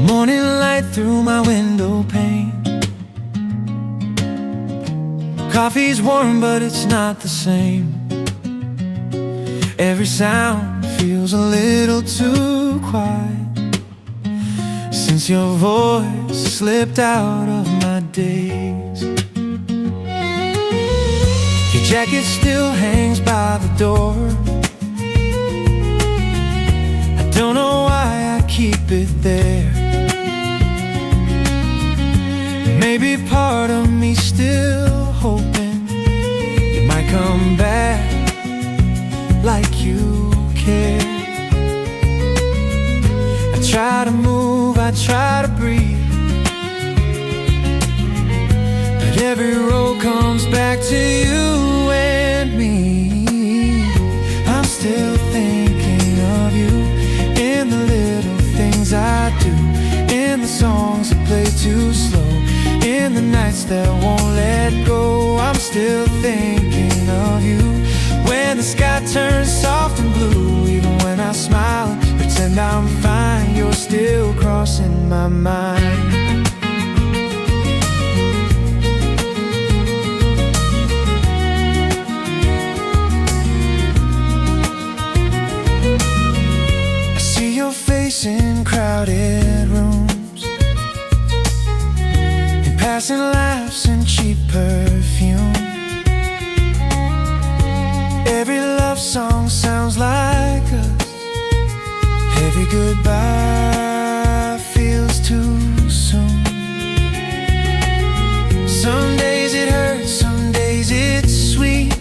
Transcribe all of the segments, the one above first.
Morning light through my window pane. Coffee's warm but it's not the same. Every sound feels a little too quiet since your voice slipped out of my days. Your jacket still hangs by the door. I don't know why I keep it there. Maybe part of me still hoping you might come back like you care. I try to move, I try to breathe, but every road comes back to you and me. I'm still thinking of you in the little things I do, in the songs that play too slow, in the nights that won't let go. I'm still thinking of you when the sky turns soft and blue. Even when I smile and pretend I'm fine, you're still crossing my mind. I see your face in crowded rooms, in passing laughs and cheap perfume. Every love song sounds like us. Every goodbye feels too soon. Some days it hurts, some days it's sweet,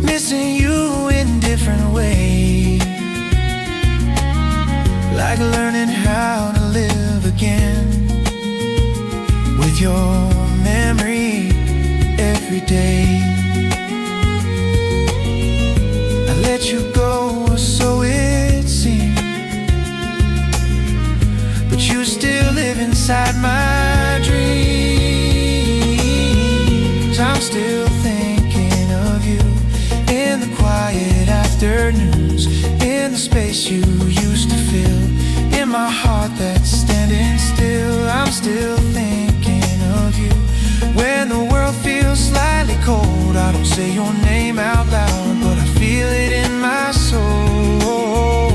missing you in different ways, like learning how to live again with your memory every day. Let you go, or so it seems, but you still live inside my dreams. I'm still thinking of you in the quiet afternoons, in the space you used to fill, in my heart that's standing still. I'm still thinking of you when the world feels slightly cold. I don't say your name out loud, but I feel it in my soul.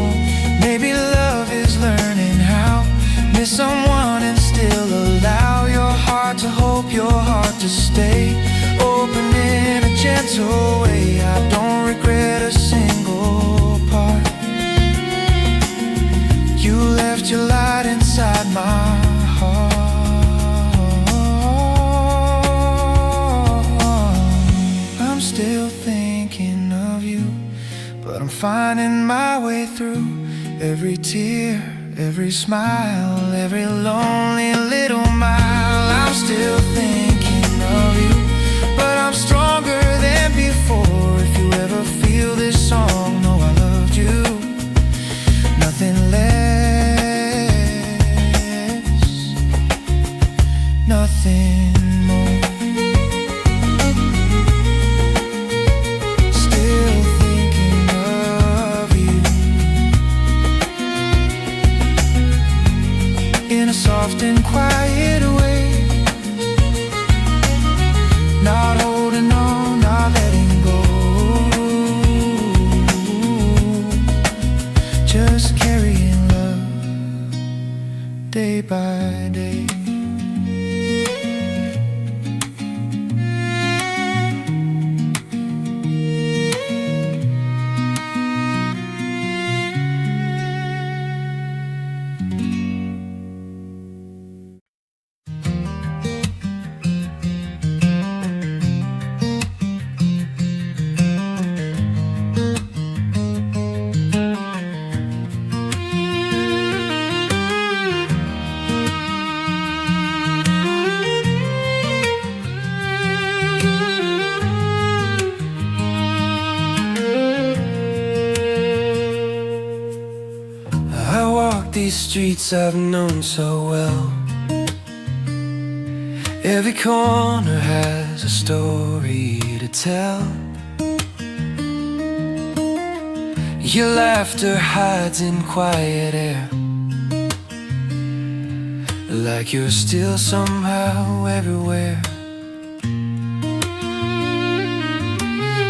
Maybe love is learning how miss someone and still allow your heart to hope, your heart to stay open in a gentle way. I don't regret a single part. You left your light inside my heart. I'm still thinking of you, but I'm finding my way through every tear, every smile, every lonely little mile. I'm still thinking of you, but I'm stronger than before. If you ever feel this song, know I loved you, nothing less, nothing more. Still thinking of you in a soft and quiet way, not holding on, not letting go, just carrying love day by day. These streets I've known so well, every corner has a story to tell. Your laughter hides in quiet air, like you're still somehow everywhere.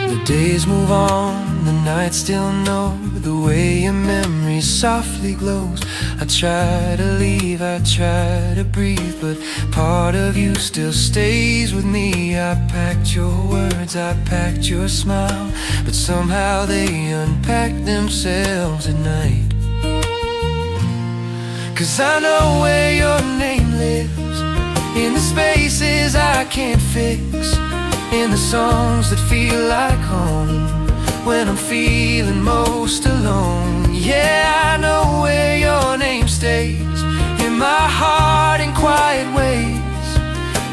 The days move on, the nights still know the way your memory softly glows. I try to leave, I try to breathe, but part of you still stays with me. I packed your words, I packed your smile, but somehow they unpacked themselves at night. 'Cause I know where your name lives, in the spaces I can't fix, in the songs that feel like home, when I'm feeling most alone. Yeah, I know where your name stays, in my heart in quiet ways.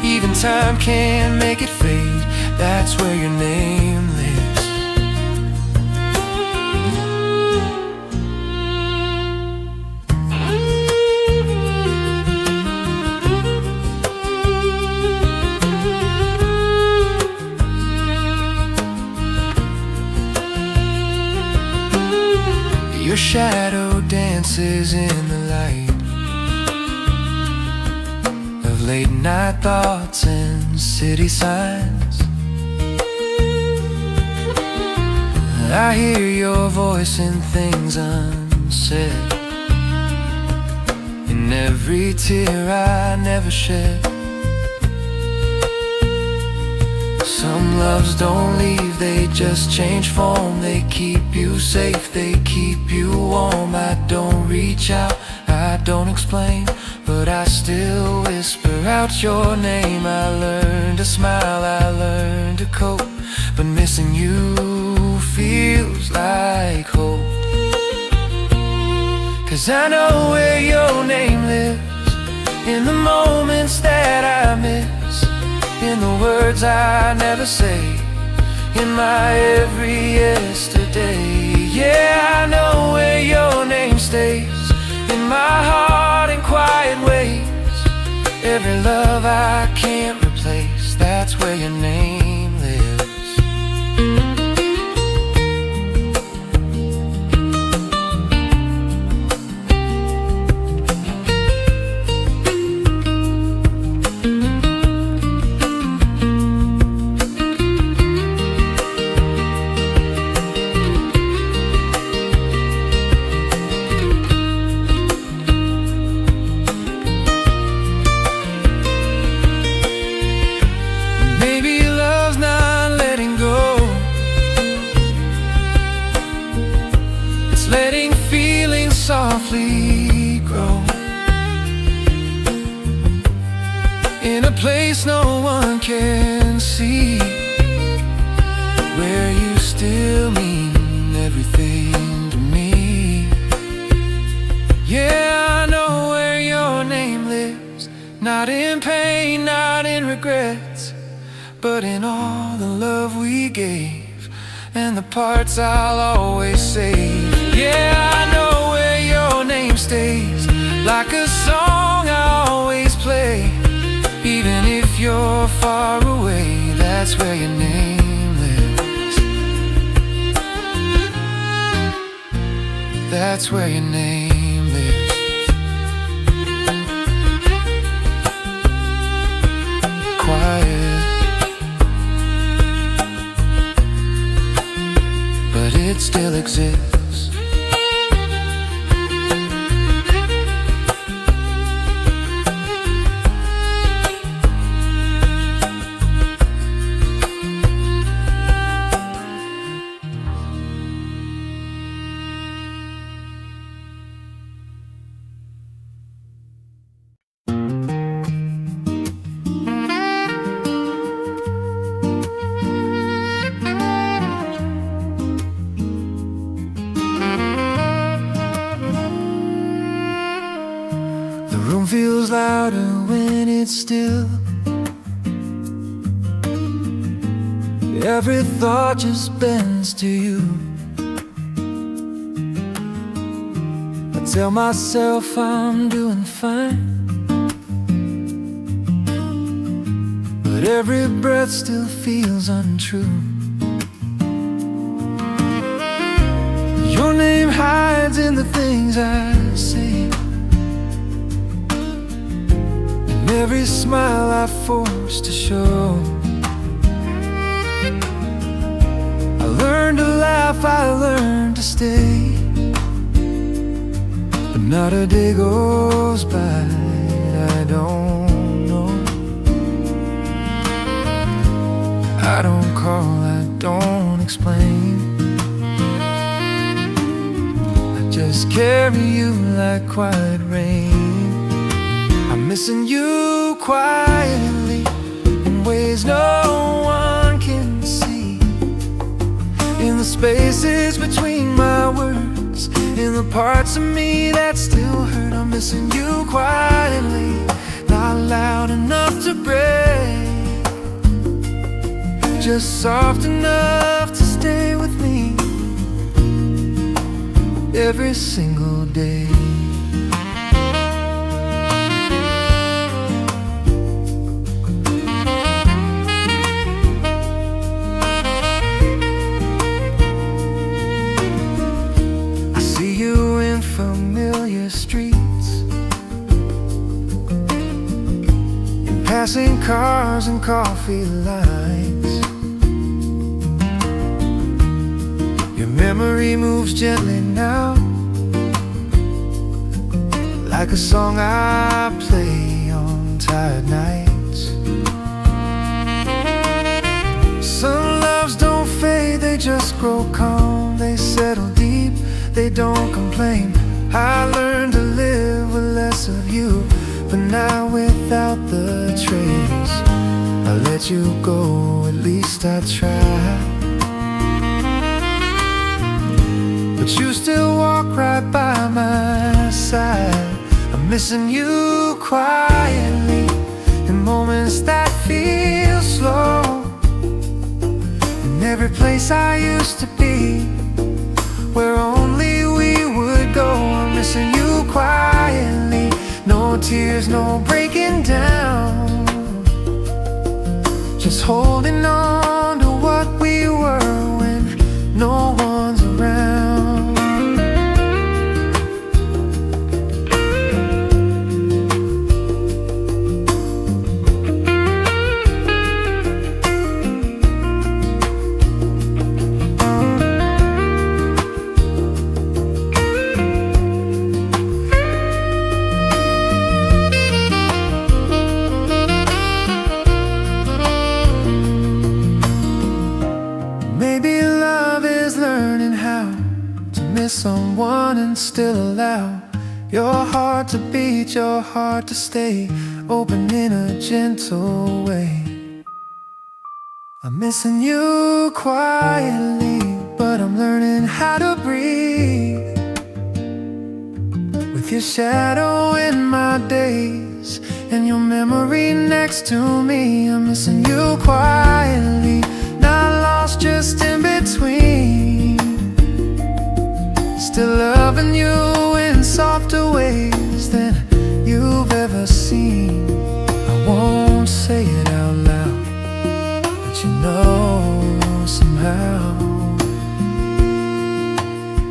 Even time can't make it fade, that's where your name lives. Your shadow dances in the light of late night thoughts and city signs. I hear your voice in things unsaid, in every tear I never shed. Some loves don't leave, they just change form. They keep you safe, they keep you warm. I don't reach out, I don't explain, but I still whisper out your name. I learn to smile, I learn to cope, but missing you feels like hope. 'Cause I know where your name lives, in the moments that I miss, in the words I never say, in my every yesterday. Yeah, I know where your name stays, in my heart in quiet ways. Every love I can't replace, that's where your name lives. Letting feelings softly grow in a place no one can see, where you still mean everything to me. Yeah, I know where your name lives, not in pain, not in regrets, but in all the love we gave, and the parts I'll always save. Yeah, I know where your name stays, like a song I always play. Even if you're far away, that's where your name lives. That's where your name lives. Quiet, but it still exists. Feels louder when it's still. Every thought just bends to you. I tell myself I'm doing fine, but every breath still feels untrue. Your name hides in the things I say, every smile I forced to show. I learned to laugh, I learned to stay, but not a day goes by I don't know. I don't call, I don't explain, I just carry you like quiet rain. I'm missing you quietly in ways no one can see, in the spaces between my words, in the parts of me that still hurt. I'm missing you quietly, not loud enough to break, just soft enough to stay with me every single day. Familiar streets, in passing cars and coffee lines, your memory moves gently now, like a song I play on tired nights. Some loves don't fade, they just grow calm, they settle deep, they don't complain. I learned to live with less of you, but now without the trace. I let you go, at least I tried, but you still walk right by my side. I'm missing you quietly in moments that feel slow, in every place I used to be, where only we would go. I'm missing you quietly, no tears, no breaking down, just holding on to what we were when no one's around. Someone and still allow your heart to beat, your heart to stay open in a gentle way. I'm missing you quietly, but I'm learning how to breathe with your shadow in my days and your memory next to me. I'm missing you quietly, not lost, just in between, still loving you in softer ways than you've ever seen. I won't say it out loud, but you know somehow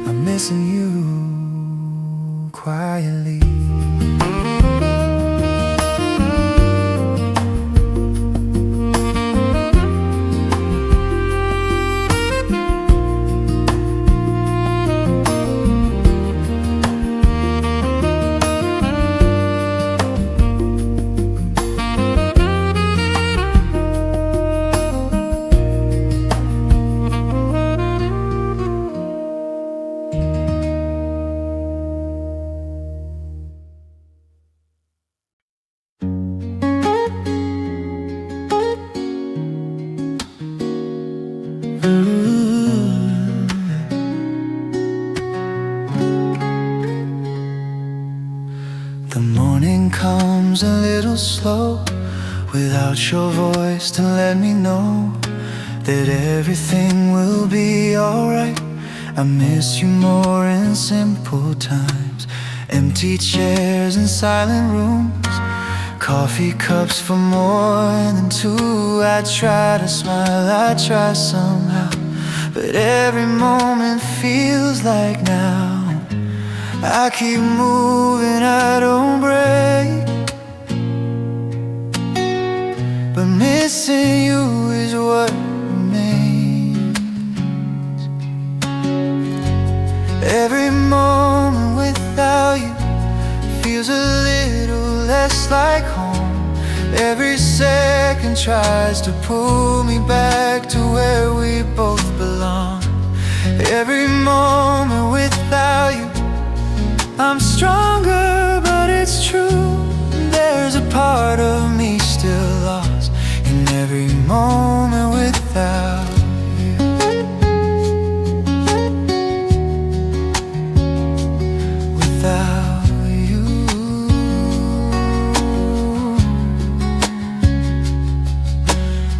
I'm missing you quietly. Comes a little slow, without your voice to let me know that everything will be alright. I miss you more in simple times, empty chairs and silent rooms, coffee cups for more than two. I try to smile, I try somehow, but every moment feels like now. I keep moving, I don't break, missing you is what remains. Every moment without you feels a little less like home. Every second tries to pull me back to where we both belong. Every moment without you, I'm stronger, but it's true. There's a part of me still lost in every moment without you. Without you.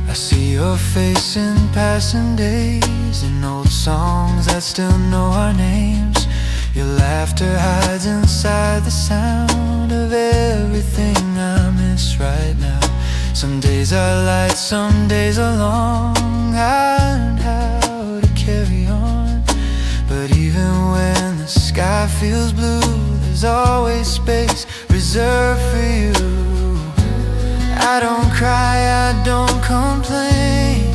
I see your face in passing days, in old songs that still know our names. Your laughter hides inside the sound of everything I miss right now. Some days are light, some days are long. I learned how to carry on, but even when the sky feels blue, there's always space reserved for you. I don't cry, I don't complain,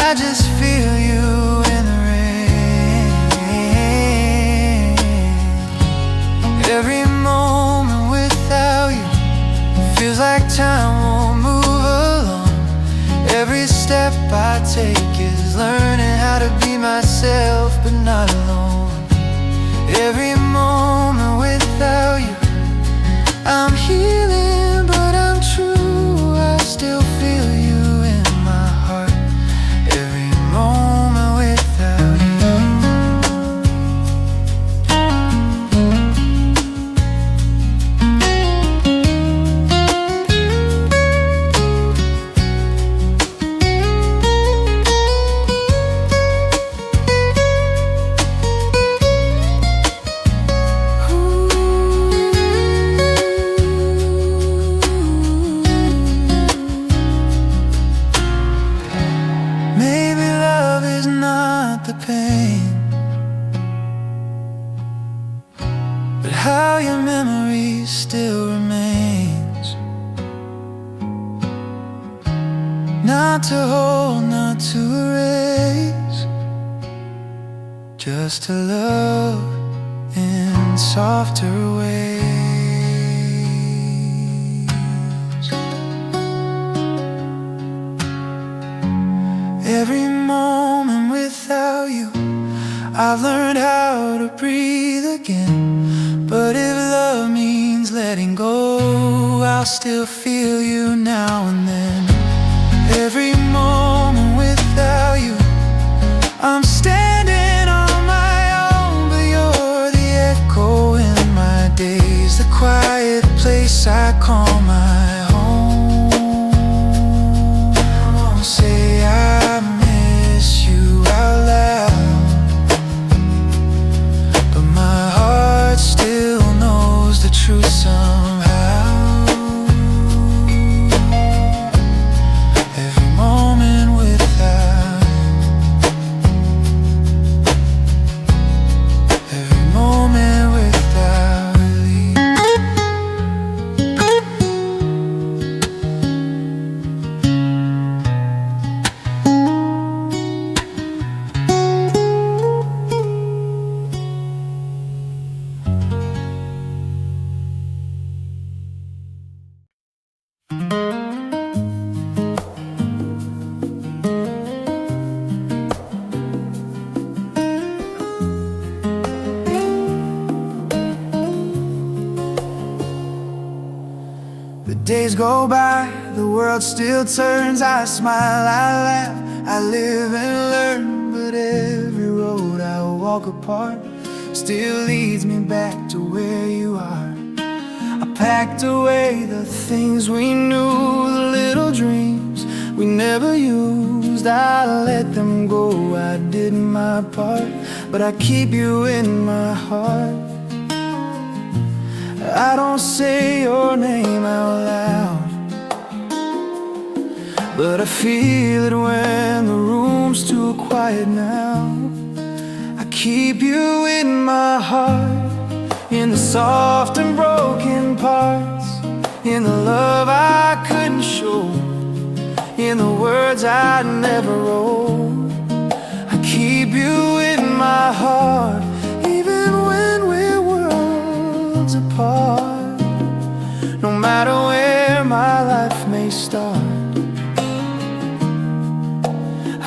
I just feel you in the rain. Every moment without you feels like time won't move along. Every step I take is learning how to be myself, but not alone. Every moment without you, I'm healing, but I'm true. I still feel you in my heart. Every moment without you. Maybe love is not the pain, but how your memory still remains. Not to hold, not to erase, just to love in softer ways. Every moment without you, I've learned how to breathe again. But if love means letting go, I'll still feel you now and then. Every moment without you, I'm standing on my own, but you're the echo in my days, the quiet place I call my home. Won't say I miss you out loud, but my heart still knows the truth somehow. Every moment without you, every moment without you. The days go by, the world still turns. I smile, I laugh, I live and learn. But every road I walk apart still leads me back to where you are. I packed away the things we knew, the little dreams we never used. I let them go, I did my part, but I keep you in my heart. I don't say your name out loud, but I feel it when the room's too quiet now. I keep you in my heart, in the soft and broken parts, in the love in the words I never wrote. I keep you in my heart, even when we're worlds apart. No matter where my life may start,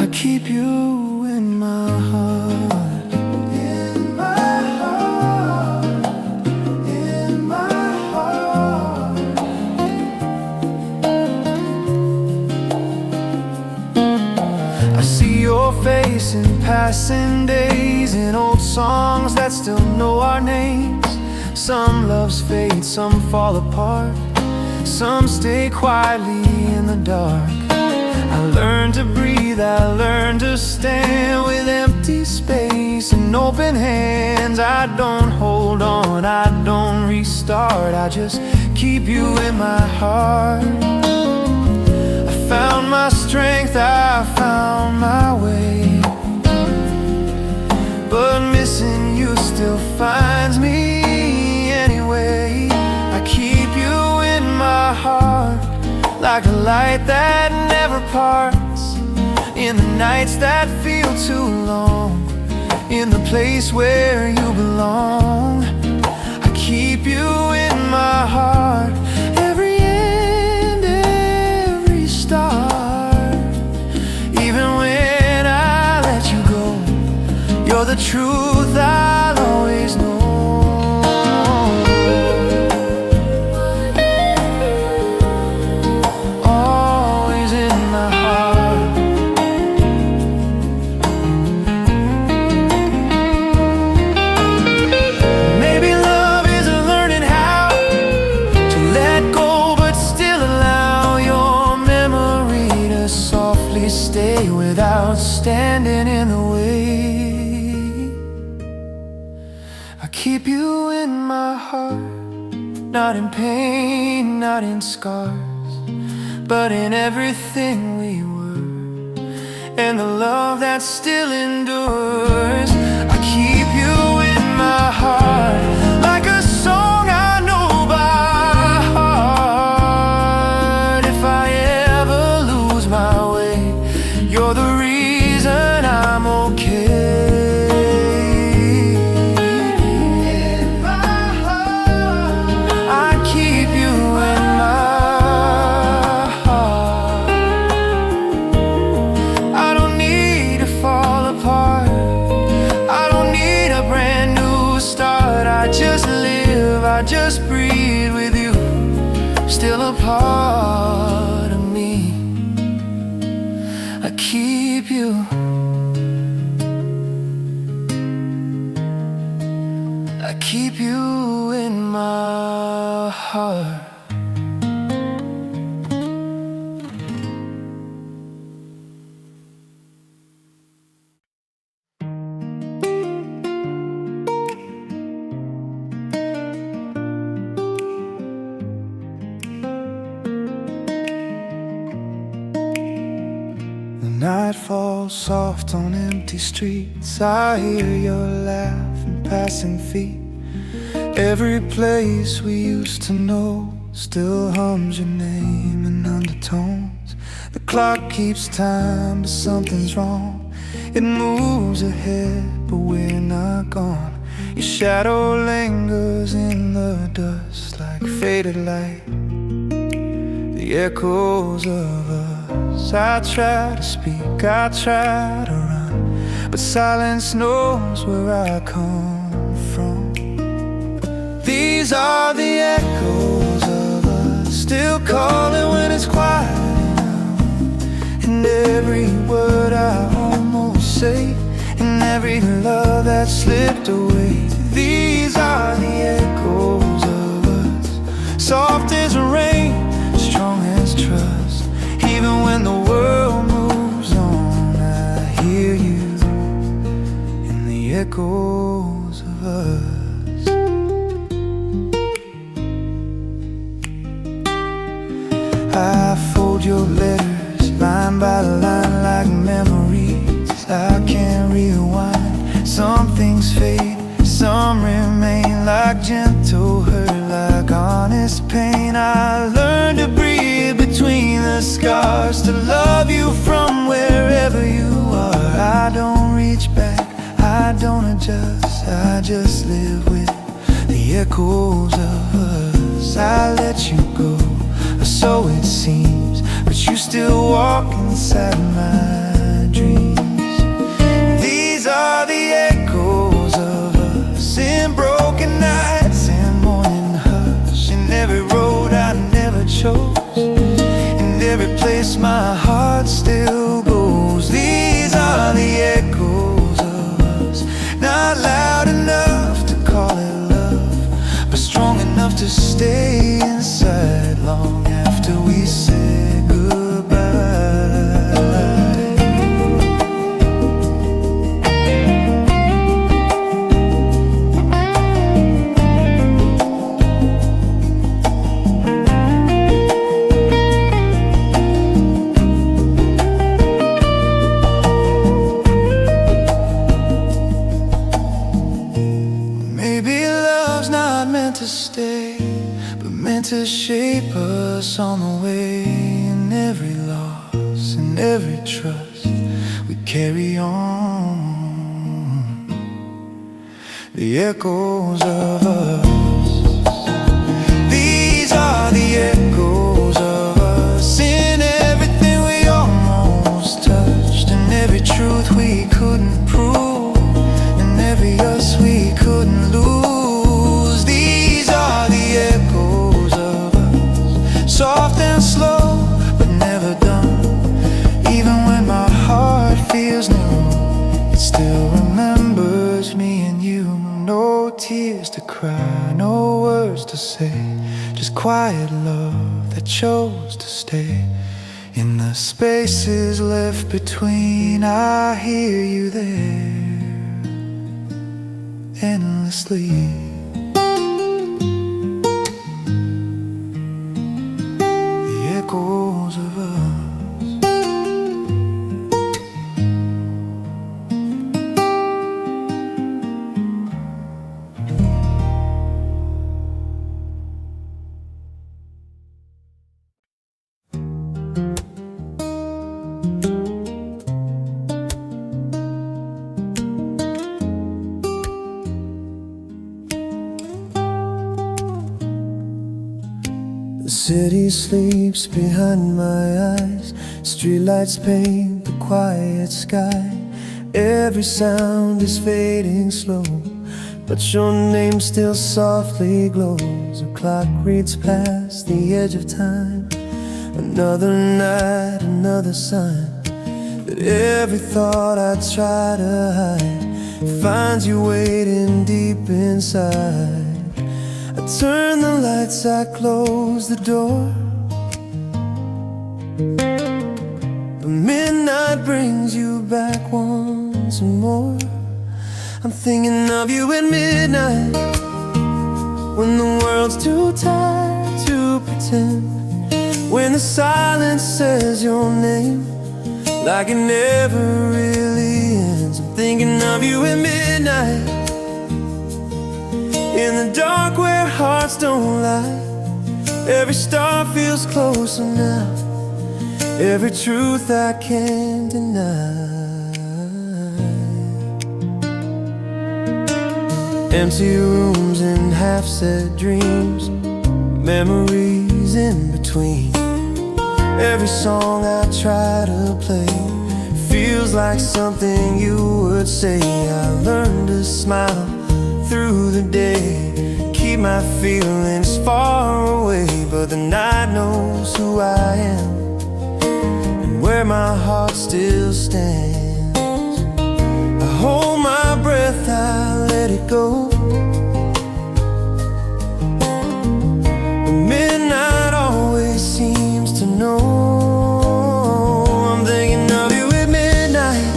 I keep you in my heart. In my heart, in my heart. I see your face in passing days, in old songs that still know our names. Some loves fade, some fall apart, some stay quietly in the dark. I learned to breathe, I learned to stand with empty space and open hands. I don't hold on, I don't restart, I just keep you in my heart. I found my strength, I found my way, but missing you still finds me anyway. I keep you in my heart, like a light that never parts, in the nights that feel too long, in the place where you belong. I keep you in my heart, every end, every start. Even when I let you go, you're the truth I'll always know. Stay without standing in the way. I keep you in my heart, not in pain, not in scars, but in everything we were, and the love that still endures. I keep you in my heart, like a song I know by heart. If I ever lose my way, you're the reason I'm okay. In my heart, I keep you in my heart. I don't need to fall apart, I don't need a brand new start. I just live, I just breathe with you, still a part of me. I keep you, I keep you in my heart. Night falls soft on empty streets, I hear your laugh and passing feet. Every place we used to know still hums your name in undertones. The clock keeps time, but something's wrong. It moves ahead, but we're not gone. Your shadow lingers in the dust like faded light, the echoes of us. I try to speak, I try to run, but silence knows where I come from. These are the echoes of us, still calling when it's quiet enough. And every word I almost say, and every love that slipped away. These are the echoes of us, soft as rain, strong as trust. Even when the world moves on, I hear you in the echoes of us. I fold your letters line by line like memories I can't rewind. Some things fade, some remain like gentle hurt, like honest pain. I learned to breathe between the scars to love you from wherever you are. I don't reach back, I don't adjust, I just live with the echoes of us. I let you go, or so it seems, but you still walk inside my dreams. These are the echoes of us in broken nights and morning hush, in every road I never chose, in every place my heart still goes. These are the echoes of us, not loud enough to call it love, but strong enough to stay inside long after we said goodbye. To stay, but meant to shape us on the way. In every loss, in every trust, we carry on the echoes of us. These are the echoes of us in everything we almost touched, in every truth we couldn't prove, in every us we couldn't lose. Soft and slow, but never done. Even when my heart feels new, it still remembers me and you. No tears to cry, no words to say, just quiet love that chose to stay. In the spaces left between, I hear you there endlessly. Echoes of us. The city sleeps behind my eyes, streetlights paint the quiet sky. Every sound is fading slow, but your name still softly glows. A clock reads past the edge of time, another night, another sign that every thought I try to hide finds you waiting deep inside. I turn the lights, I close the door, but midnight brings you back once more. I'm thinking of you at midnight, when the world's too tired to pretend, when the silence says your name like it never really ends. I'm thinking of you at midnight, in the dark where hearts don't lie. Every star feels closer now, every truth I can't deny. Empty rooms and half-said dreams, memories in between. Every song I try to play feels like something you would say. I learned to smile through the day, keep my feelings far away, but the night knows who I am and where my heart still stands. I hold my breath, I let it go. The midnight always seems to know. I'm thinking of you at midnight,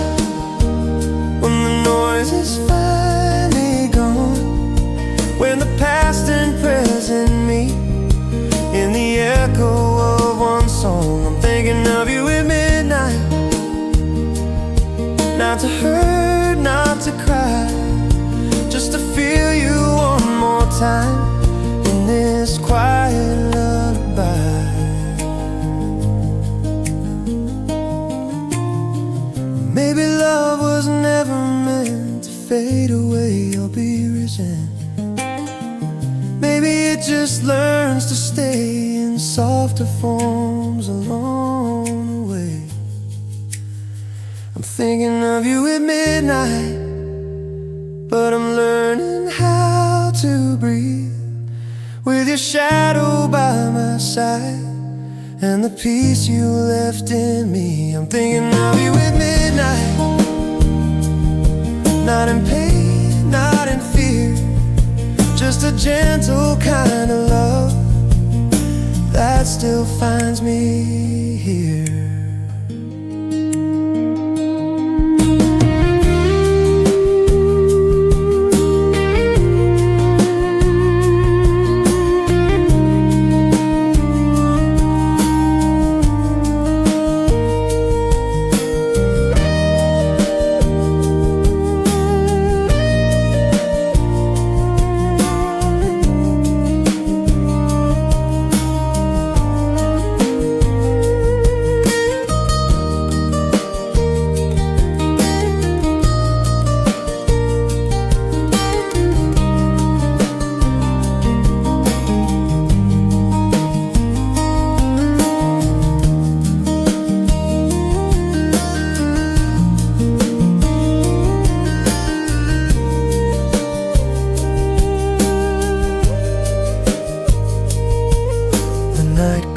when the noise is finally gone, when the past and present meet in the echo of one song. I'm thinking of you at midnight, not to hurt, not to cry, just to feel you one more time in this quiet lullaby. fade away or be risen. Maybe it just learns to stay in softer forms along the way. I'm thinking of you at midnight, but I'm learning how to breathe with your shadow by my side and the peace you left in me. I'm thinking of you at midnight, not in pain, not in fear, just a gentle kind of love that still finds me here.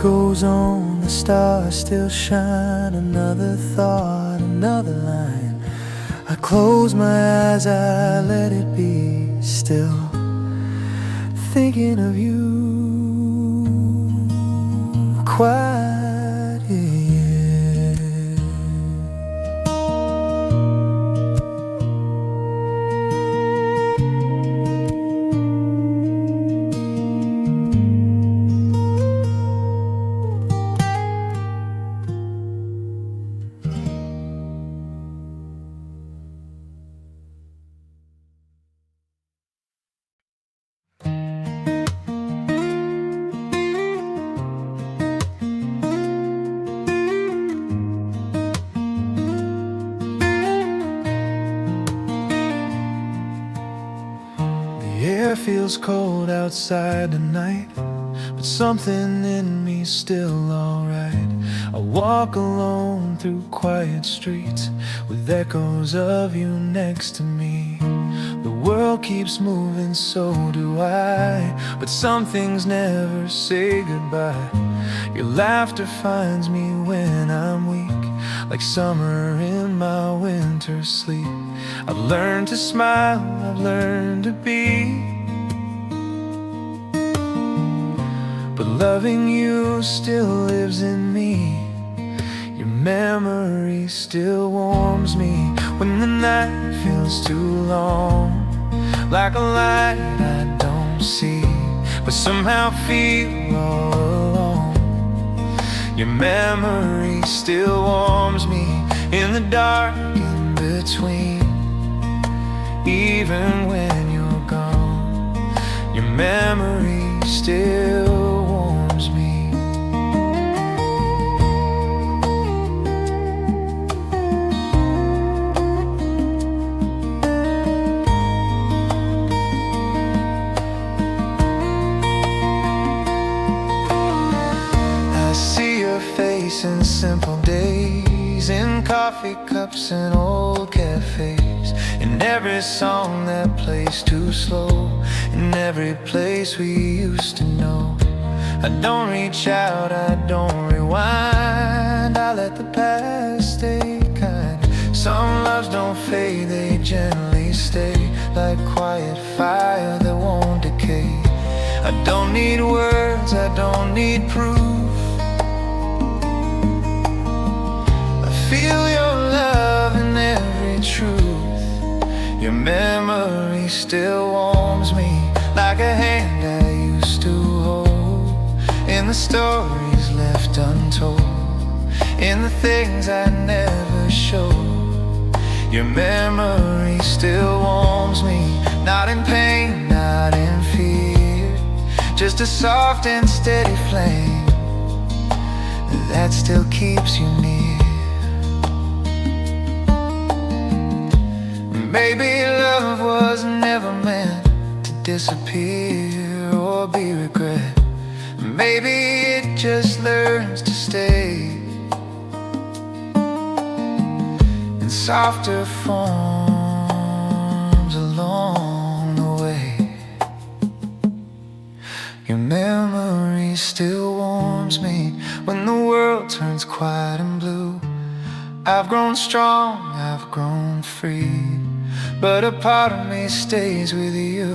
Goes on, the stars still shine. Another thought, another line. I close my eyes, I let it be still, thinking of you quiet here. The air feels cold outside tonight, but something in me's still alright. I walk alone through quiet streets with echoes of you next to me. The world keeps moving, so do I, but some things never say goodbye. Your laughter finds me when I'm weak, like summer in my winter sleep. I've learned to smile, I've learned to be, but loving you still lives in me. Your memory still warms me when the night feels too long, like a light I don't see, but somehow feel all alone. Your memory still warms me in the dark in between. Even when you're gone, your memory still warms me. I see your face in simple days, in coffee cups and old cafes, in every song that plays too slow, in every place we used to know. I don't reach out, I don't rewind, I let the past stay kind. Some loves don't fade, they gently stay, like quiet fire that won't decay. I don't need words, I don't need proof, I feel your love in every truth. Your memory still warms me like a hand I used to hold, in the stories left untold, in the things I never showed. Your memory still warms me, not in pain, not in fear, just a soft and steady flame that still keeps you near. Maybe love love was never meant to disappear or be regret. Maybe it just learns to stay in softer forms along the way. Your memory still warms me when the world turns quiet and blue. I've grown strong, I've grown free, but a part of me stays with you.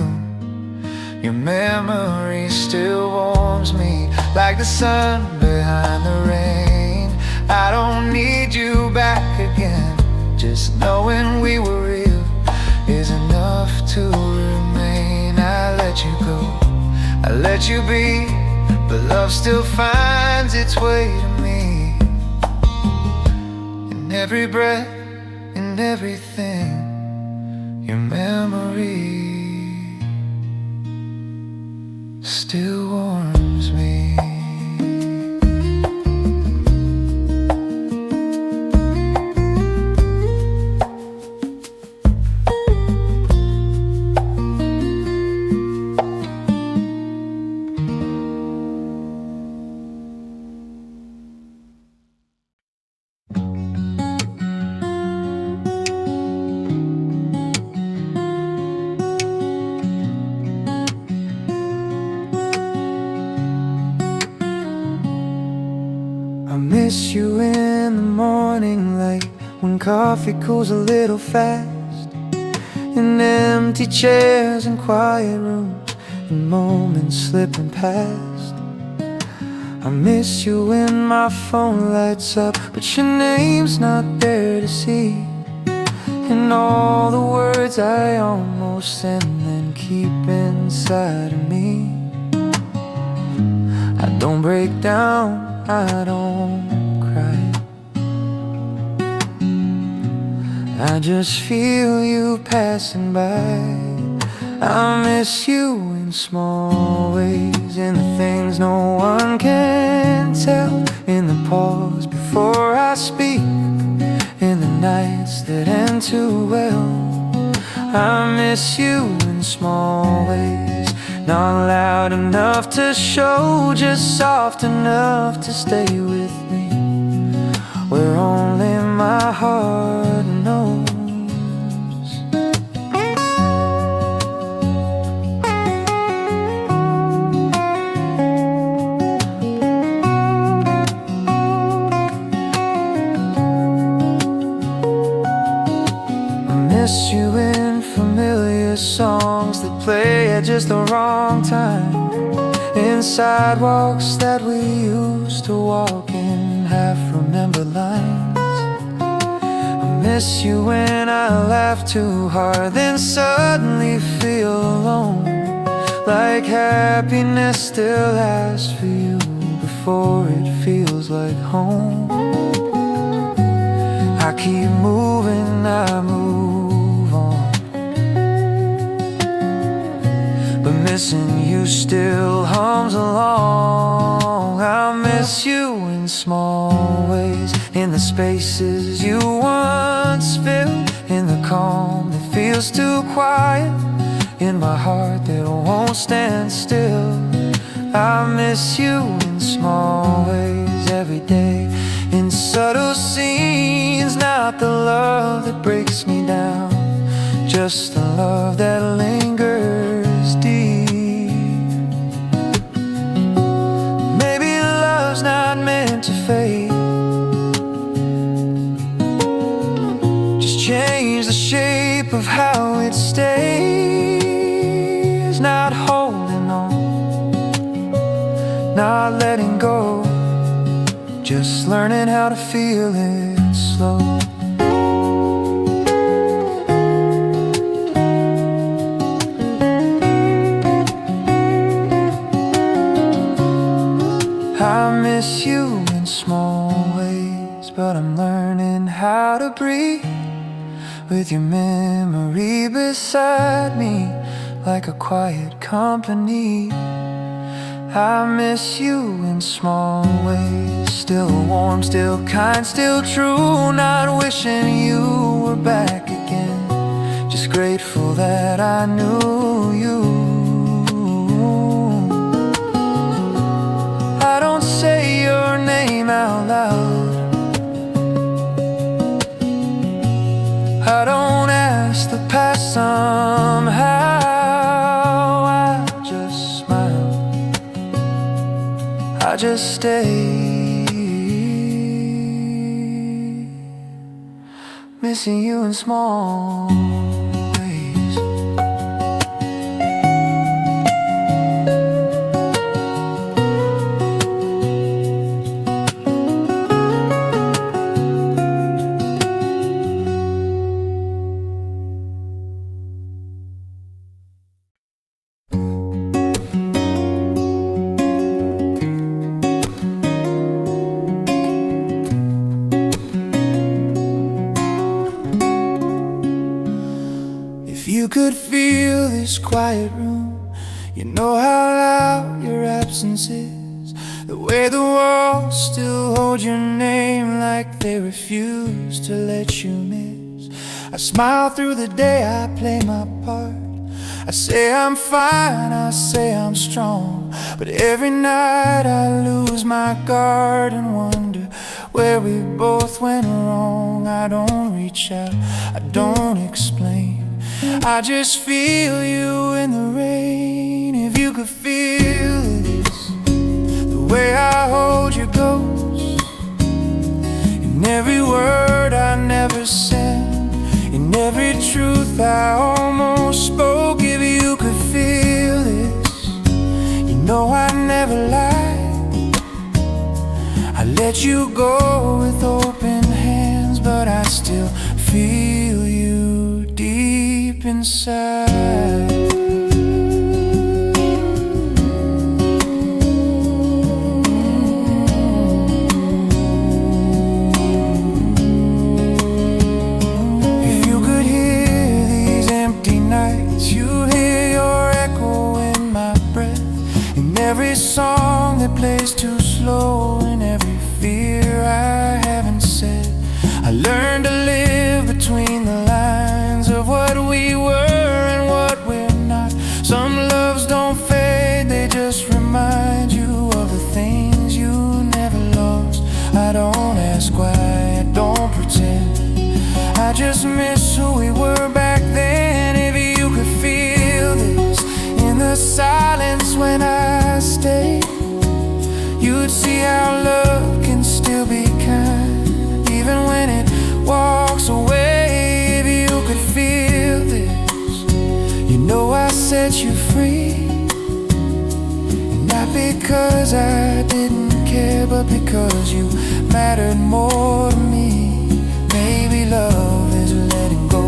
Your memory still warms me like the sun behind the rain. I don't need you back again, just knowing we were real is enough to remain. I let you go, I let you be, but love still finds its way to me. In every breath, in everything, your memory still warms me. I miss you in the morning light, when coffee cools a little fast, in empty chairs and quiet rooms, and moments slipping past. I miss you when my phone lights up, but your name's not there to see, and all the words I almost send and keep inside of me. I don't break down, I don't cry, I just feel you passing by. I miss you in small ways, in the things no one can tell, in the pause before I speak, in the nights that end too well. I miss you in small ways, not loud enough to show, just soft enough to stay with me, where only my heart knows. I miss you in familiar songs that play at just the wrong time, in sidewalks that we used to walk in half-remembered lines. I miss you when I laugh too hard, then suddenly feel alone, like happiness still lasts for you before it feels like home. I keep moving, I move on, but missing you still hums along. I miss you in small ways, in the spaces you once filled, in the calm that feels too quiet, in my heart that won't stand still. I miss you in small ways every day, in subtle scenes, not the love that breaks me down, just the love that lingers deep. Maybe love's not meant to fade, just change the shape of how it stays, not holding on, not letting go, just learning how to feel it slow. I miss you in small ways, but I'm learning how to breathe with your memory beside me, like a quiet company. I miss you in small ways, still warm, still kind, still true, not wishing you were back again, just grateful that I knew you. I don't say your name out loud, I don't ask the past somehow. I just smile, I just stay, missing you in small ways. If you could feel this quiet room, you know how loud your absence is. The way the walls still hold your name like they refuse to let you miss. I smile through the day, I play my part. I say I'm fine, I say I'm strong, but every night I lose my guard and wonder where we both went wrong. I don't reach out, I don't explain, I just feel you in the rain. If you could feel this, the way I hold you close, in every word I never said, in every truth I almost spoke. If you could feel this, you know I never lied. I let you go with open hands, but I still feel you deep inside. If you could hear these empty nights, you'd hear your echo in my breath, in every song that plays too slow, in every fear I haven't said. I learned to live between the lines of what we were and what we're not. Some loves don't fade, they just remind you of the things you never lost. I don't ask why, I don't pretend, I just miss who we were back then. If you could feel this in the silence when I stay, you'd see how love can still be kind, even when it walks away. If you could feel this, you know I set you free, and not because I didn't care, but because you mattered more to me. Maybe love is letting go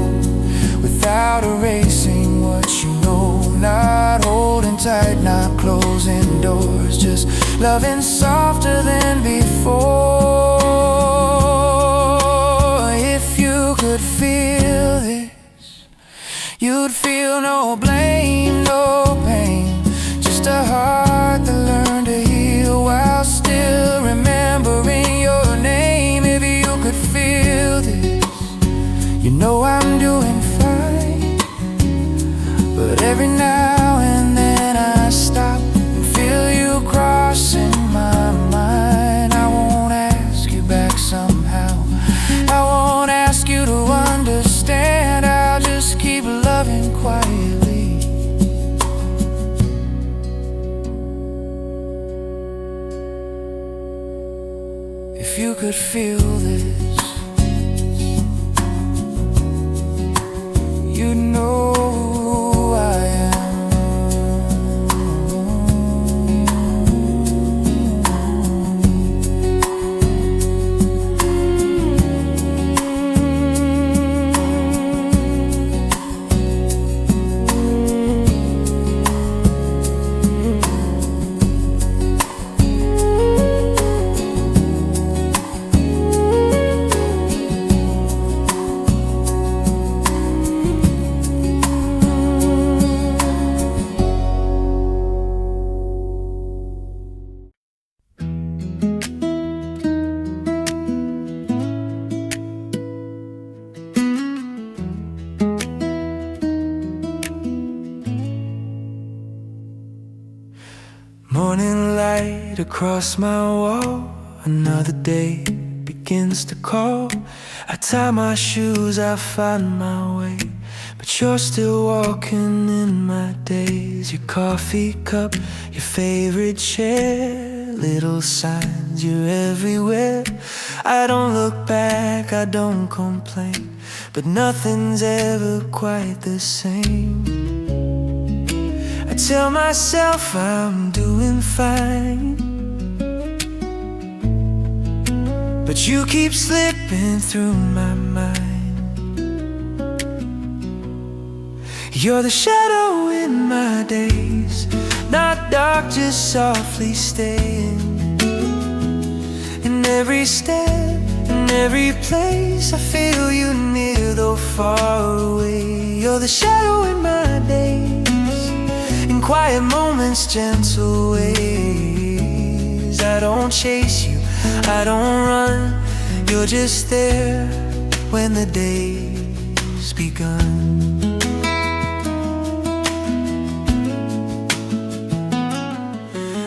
without erasing what you know, not holding tight, not closing doors, just loving softer than before. If you could feel this, you'd feel no blame, no pain, just a heart that learned to heal while still remembering your name. If you could feel this, you know I'm doing fine, but every now and then I stop and feel you crossing my mind. I won't ask you back somehow, I won't ask you to understand, I'll just keep loving quietly. If you could feel this, you know who I am. Morning light across my wall, another day begins to call. I tie my shoes, I find my way, but you're still walking in my days. Your coffee cup, your favorite chair, little signs, you're everywhere. I don't look back, I don't complain, but nothing's ever quite the same. I tell myself I'm doing fine, but you keep slipping through my mind. You're the shadow in my days, not dark, just softly staying. In every step, in every place, I feel you near though far away. You're the shadow in my days, in quiet moments, gentle ways. I don't chase you, I don't run, you're just there when the day's begun.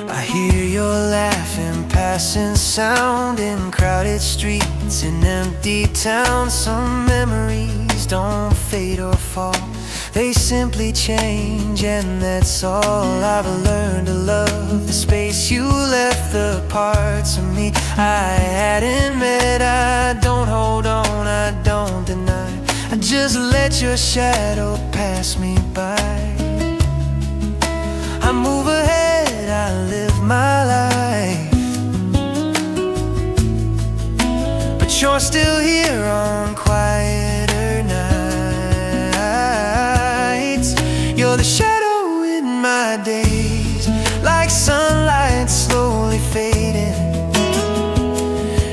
I hear your laughing, passing sound in crowded streets, in empty towns. Some memories don't fade or fall, they simply change, and that's all. I've learned to love the space you left, the parts of me I hadn't met. I don't hold on, I don't deny, I just let your shadow pass me by. I move ahead, I live my life, but you're still here on quieter nights. You're the shadow in my days, like sunlight slowly fading.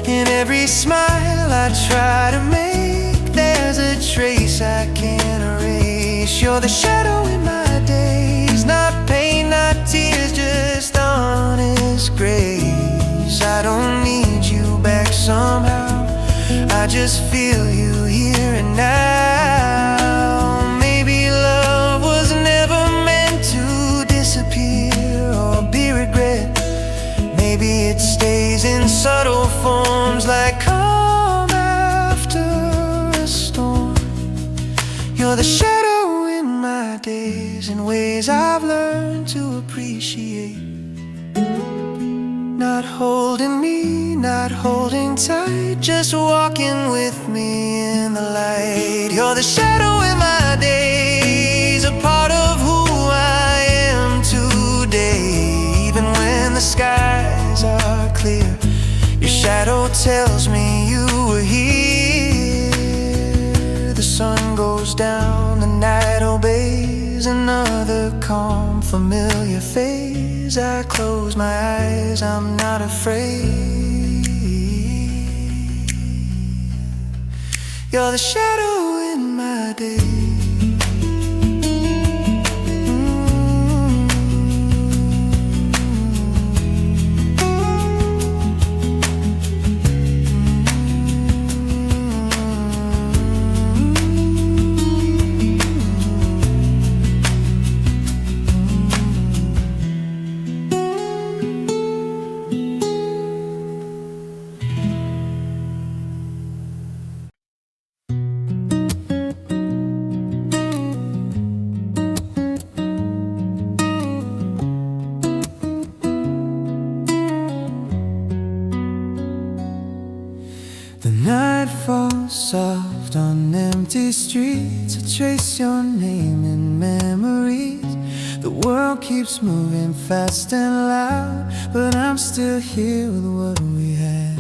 In every smile I try to make, there's a trace I can't erase. You're the shadow in my days, not pain, not tears, just honest grace. I don't need you back somehow, I just feel you here and now. Maybe love was never meant to disappear or be regret. Maybe it stays in subtle forms, like calm after a storm. You're the shadow in my days, in ways I've learned to appreciate. Not holding me, not holding tight, just walking with me in the light. You're the shadow in my days, a part of who I am today. Even when the skies are clear, your shadow tells me you were here. The sun goes down, the night obeys, another calm, familiar phase. I close my eyes, I'm not afraid. You're the shadow in my days. The night falls soft on empty streets, I trace your name in memories. The world keeps moving fast and loud, but I'm still here with what we had.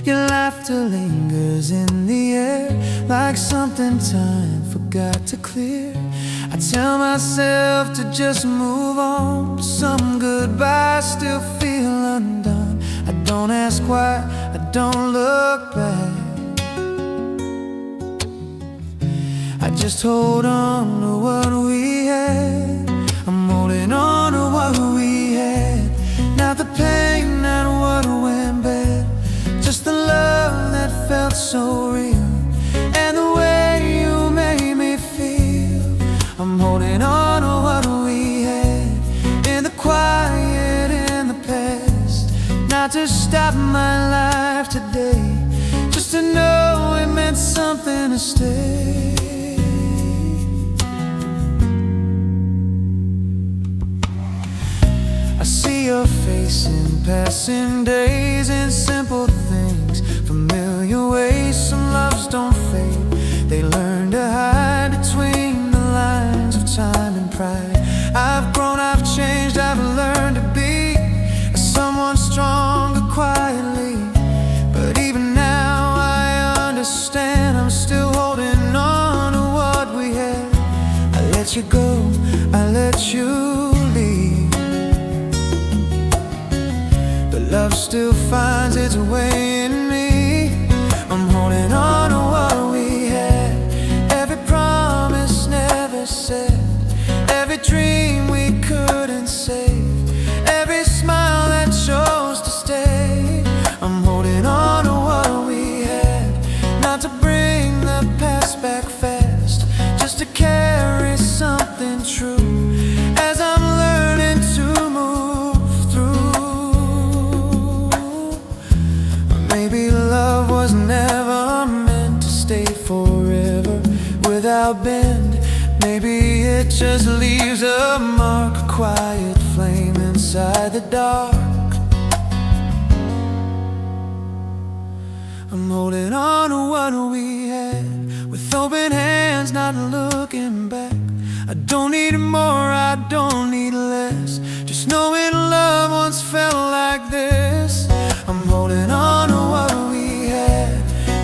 Your laughter lingers in the air, like something time forgot to clear. I tell myself to just move on, but some goodbyes still feel undone. I don't ask why, I don't look back, I just hold on to what we had. I'm holding on to what we had, not the pain, not what went bad, just the love that felt so real, and the way you made me feel. I'm holding on to what we had, in the quiet, in not to stop my life today, just to know it meant something to stay. I see your face in passing days, in simple things, familiar ways. Some loves don't fade, they learn to hide between the lines of time and pride. I've grown, I've changed, I've learned to be someone stronger quietly. But even now I understand, I'm still holding on to what we had. I let you go, I let you leave, but love still finds its way in me. I'm holding on to what we had, every promise never said, every dream we couldn't save, every smile that chose to stay. I'm holding on to what we had, not to bring the past back fast, just to carry something true as I'm learning to move through. Maybe love was never meant to stay forever without bend. Maybe it just leaves a mark, a quiet flame inside the dark. I'm holding on to what we had, with open hands, not looking back. I don't need more, I don't need less, just knowing love once felt like this. I'm holding on to what we had,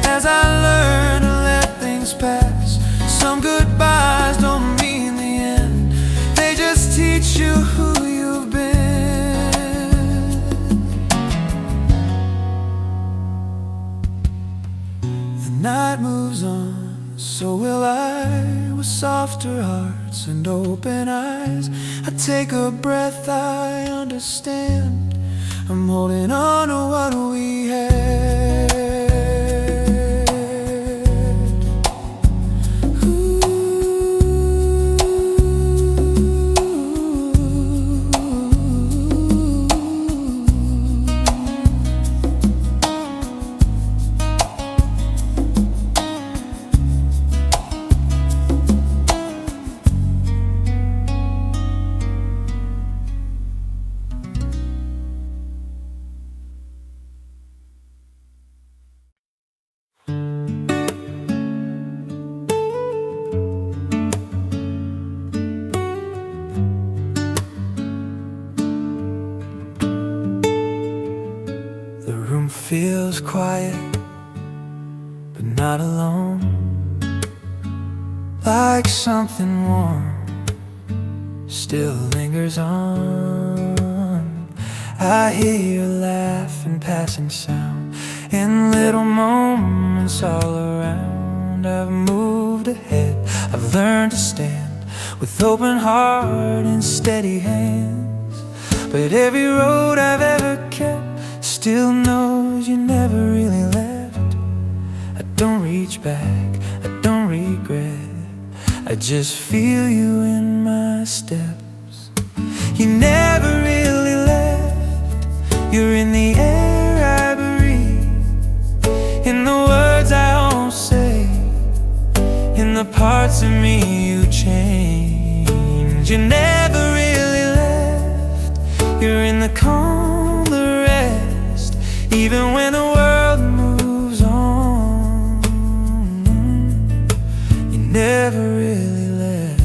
as I learn to let things pass. Some goodbyes don't mean the end, they just teach you who you've been. The night moves on, so will I, with softer hearts and open eyes. I take a breath, I understand, I'm holding on to what we had. Feels quiet, but not alone, like something warm still lingers on. I hear your laugh and passing sound in little moments all around. I've moved ahead, I've learned to stand with open heart and steady hands, but every road I've ever kept still knows you never really left. I don't reach back, I don't regret, I just feel you in my steps. You never really left, you're in the air I breathe, in the words I won't say, in the parts of me you change. You never really left, you're in the calm, the rest, even when the world moves on. You never really left.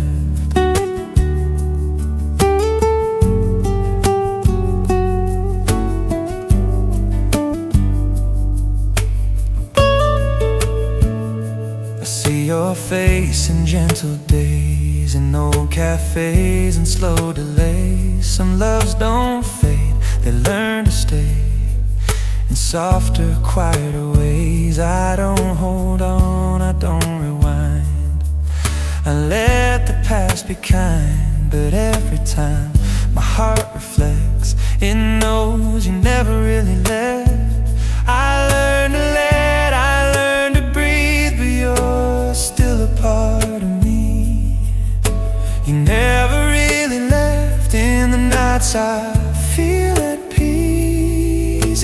I see your face in gentle days, in old cafes and slow delays. Some loves don't fade, they learn to stay in softer, quieter ways. I don't hold on, I don't rewind, I let the past be kind. But every time my heart reflects, it knows you never really left. I learned to let, I learned to breathe, but you're still a part of me. You never really left. In the nights I feel at peace,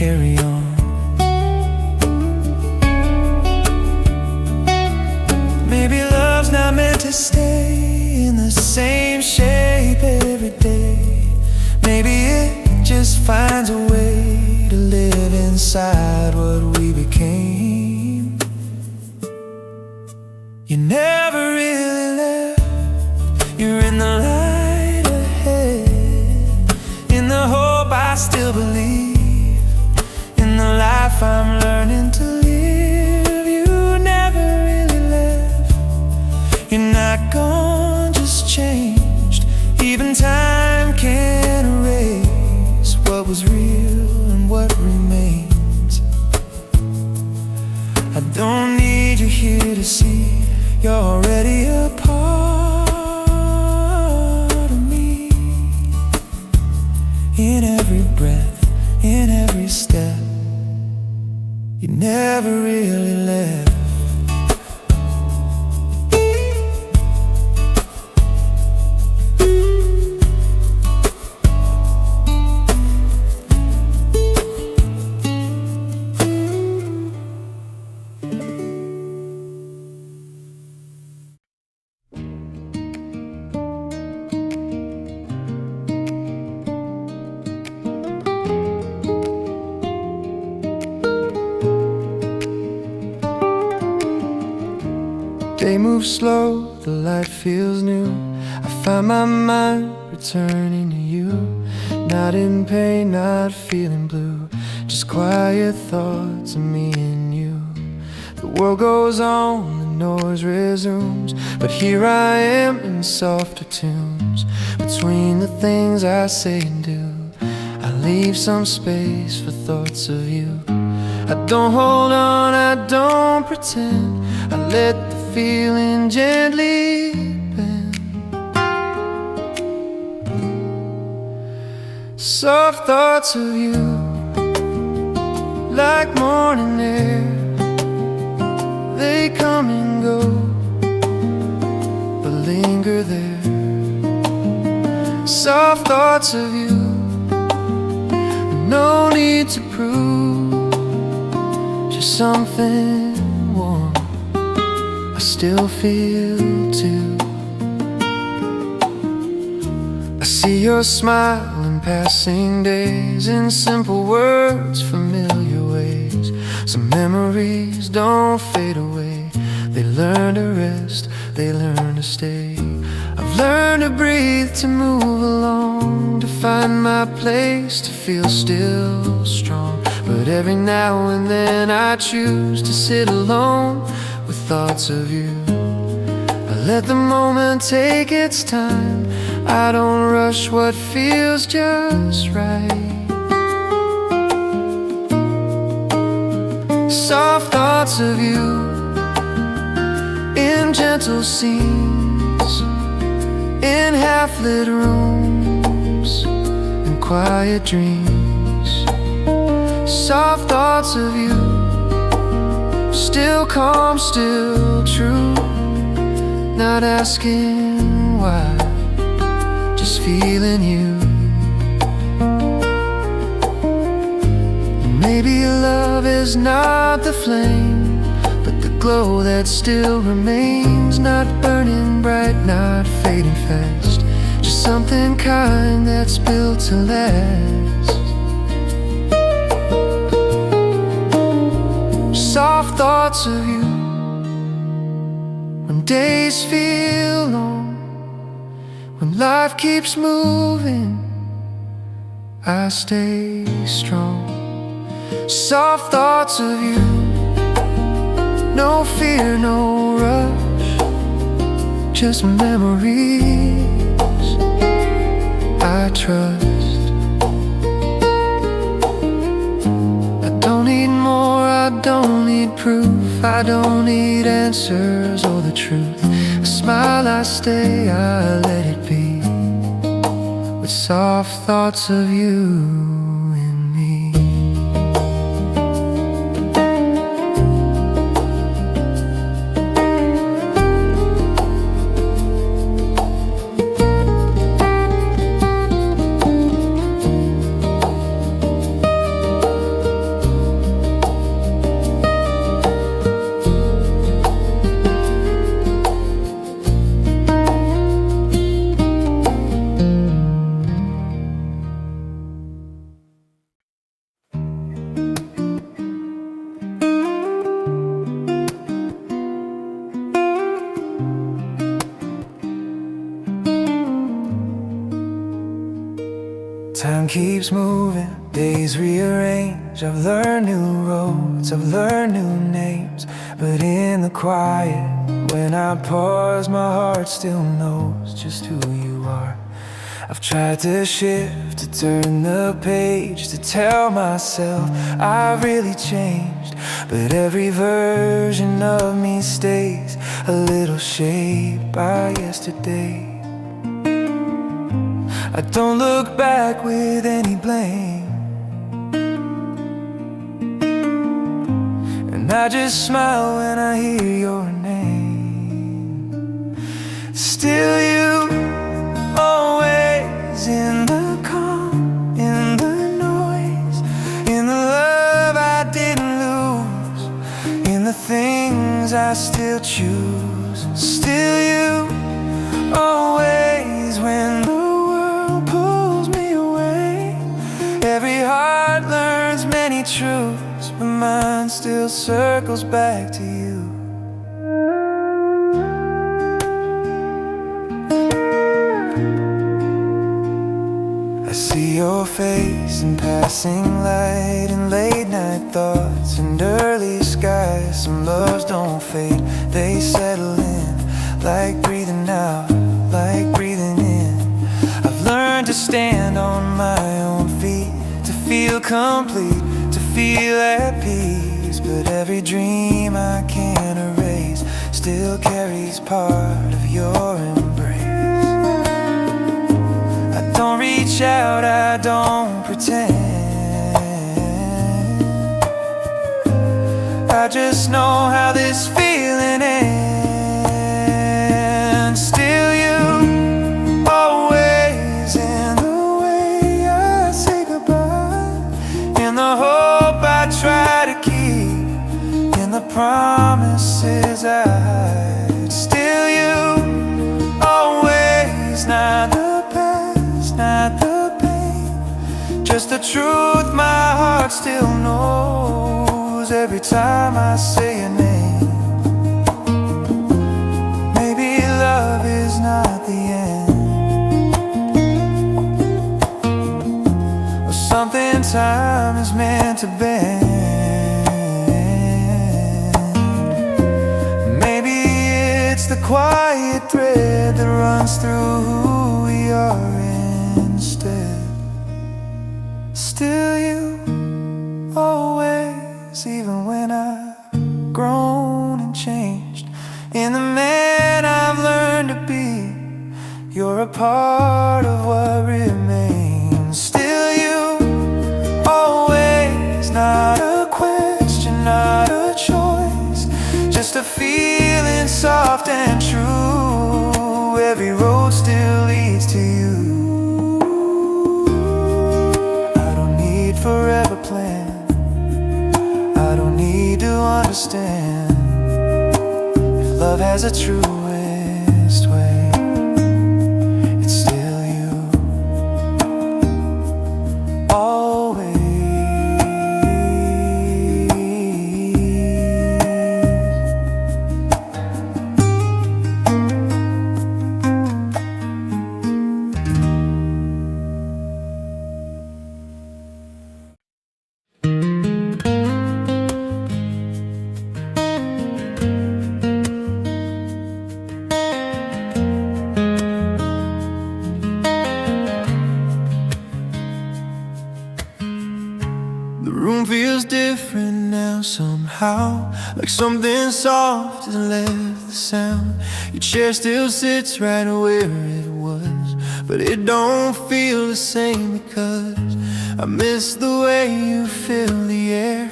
carry on. Maybe love's not meant to stay in the same shape every day. Maybe it just finds a way to live inside what we became. You never really left. You're in the light ahead. In the hope I still believe. In the life I'm learning to live. You never really left. You're not gone, just changed. Even time can't erase what was real and what remains. I don't need you here to see. You're already a part of me. In every breath, in every step, you never really left. They move slow, the light feels new. I find my mind returning to you. Not in pain, not feeling blue. Just quiet thoughts of me and you. The world goes on, the noise resumes, but here I am in softer tunes. Between the things I say and do, I leave some space for thoughts of you. I don't hold on, I don't pretend. I let the feeling gently bend. Soft thoughts of you, like morning air. They come and go, but linger there. Soft thoughts of you, no need to prove, just something warm I still feel too. I see your smile in passing days, in simple words, familiar ways. Some memories don't fade away. They learn to rest, they learn to stay. I've learned to breathe, to move along, to find my place, to feel still strong. But every now and then I choose to sit alone with thoughts of you. I let the moment take its time. I don't rush what feels just right. Soft thoughts of you in gentle scenes, in half-lit rooms, in quiet dreams. Soft thoughts of you, still calm, still true. Not asking why, just feeling you. Maybe love is not the flame, but the glow that still remains. Not burning bright, not fading fast, just something kind that's built to last. Soft thoughts of you when days feel long, when life keeps moving, I stay strong. Soft thoughts of you, no fear, no rush, just memories I trust. I don't need more, I don't need proof, I don't need answers or the truth. I smile, I stay, I let it be, with soft thoughts of you. keeps moving, days rearrange. I've learned new roads, I've learned new names. But in the quiet, when I pause, my heart still knows just who you are. I've tried to shift, to turn the page, to tell myself I've really changed. But every version of me stays a little shaped by yesterday. I don't look back with any blame, and I just smile when I hear your name. Still you, always in the calm, in the noise, in the love I didn't lose, in the things I still choose. Still you, always when the world pulls me away. Every heart learns many truths, but mine still circles back to you. I see your face in passing light, and late night thoughts and early skies. Some loves don't fade, they settle in, like breathing out, like breathing in. I've learned to stand on my own feet, to feel complete, to feel at peace. But every dream I can't erase still carries part of your embrace. I don't reach out, I don't pretend, I just know how this feeling ends. Still you, always in the way I say goodbye, in the hope I try to keep, in the promises I hide. Still you, always, not the past, not the pain, just the truth my heart still knows every time I say your name. Maybe love is not the end, or something time is meant to bend. Maybe it's the quiet thread that runs through who we are instead. Still you, always, even when I've grown and changed, in the man I've learned to be, you're a part of what remains. Still you, always, not a question, not a choice, just a feeling soft and true. Every road still leads to you. I don't need forever plan, I don't need to understand. If love has a truest way, it's still you, always. The room feels different now somehow, like something soft has left the sound. Your chair still sits right where it was, but it don't feel the same because I miss the way you fill the air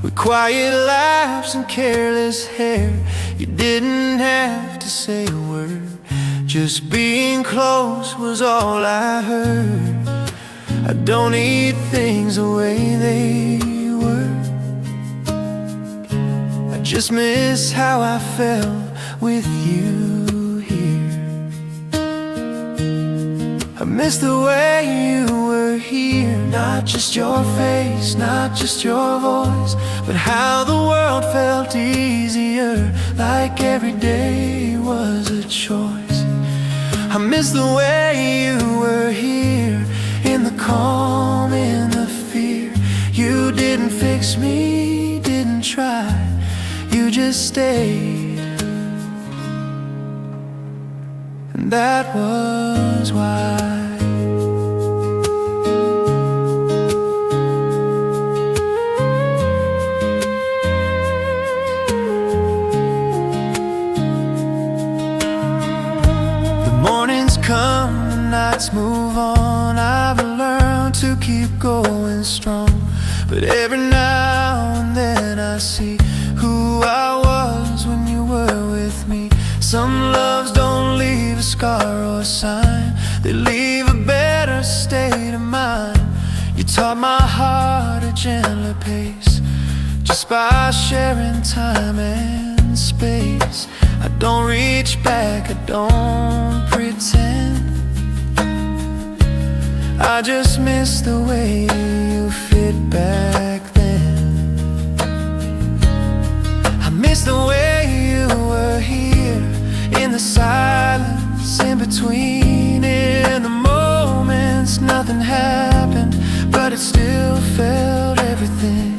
with quiet laughs and careless hair. You didn't have to say a word, just being close was all I heard. I don't need things the way they were, I just miss how I felt with you here. I miss the way you were here, not just your face, not just your voice, but how the world felt easier, like every day was a choice. I miss the way you were here, in in the calm, in the fear. You didn't fix me, didn't try, you just stayed. And that was why. Mornings come, the nights move on. I've learned to keep going strong, but every now and then I see who I was when you were with me. Some loves don't leave a scar or a sign, they leave a better state of mind. You taught my heart a gentler pace, just by sharing time and space. I don't reach back, I don't pretend. I just miss the way you fit back then. I miss the way you were here, in the silence, in between. In the moments nothing happened, but it still felt everything.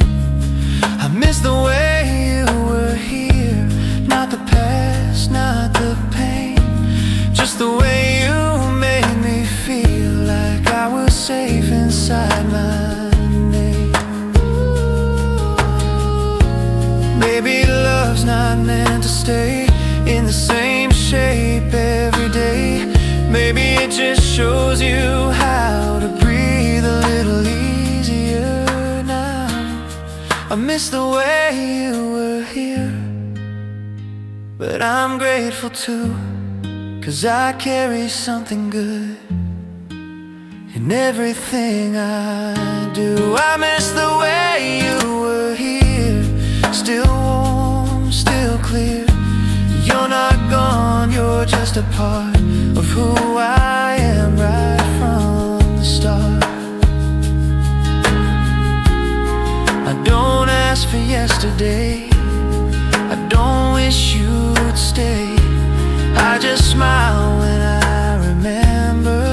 I miss the way you were here, not the past, not the pain, just the way you made me feel like I was safe inside my name. Maybe love's not meant to stay in the same shape every day. Maybe it just shows you how to breathe a little easier now. I miss the way you were here, but I'm grateful too, 'cause I carry something good in everything I do. I miss the way you were here, still warm, still clear. You're not gone, you're just a part of who I am right from the start. I don't ask for yesterday, I don't wish you'd stay. I just smile when I remember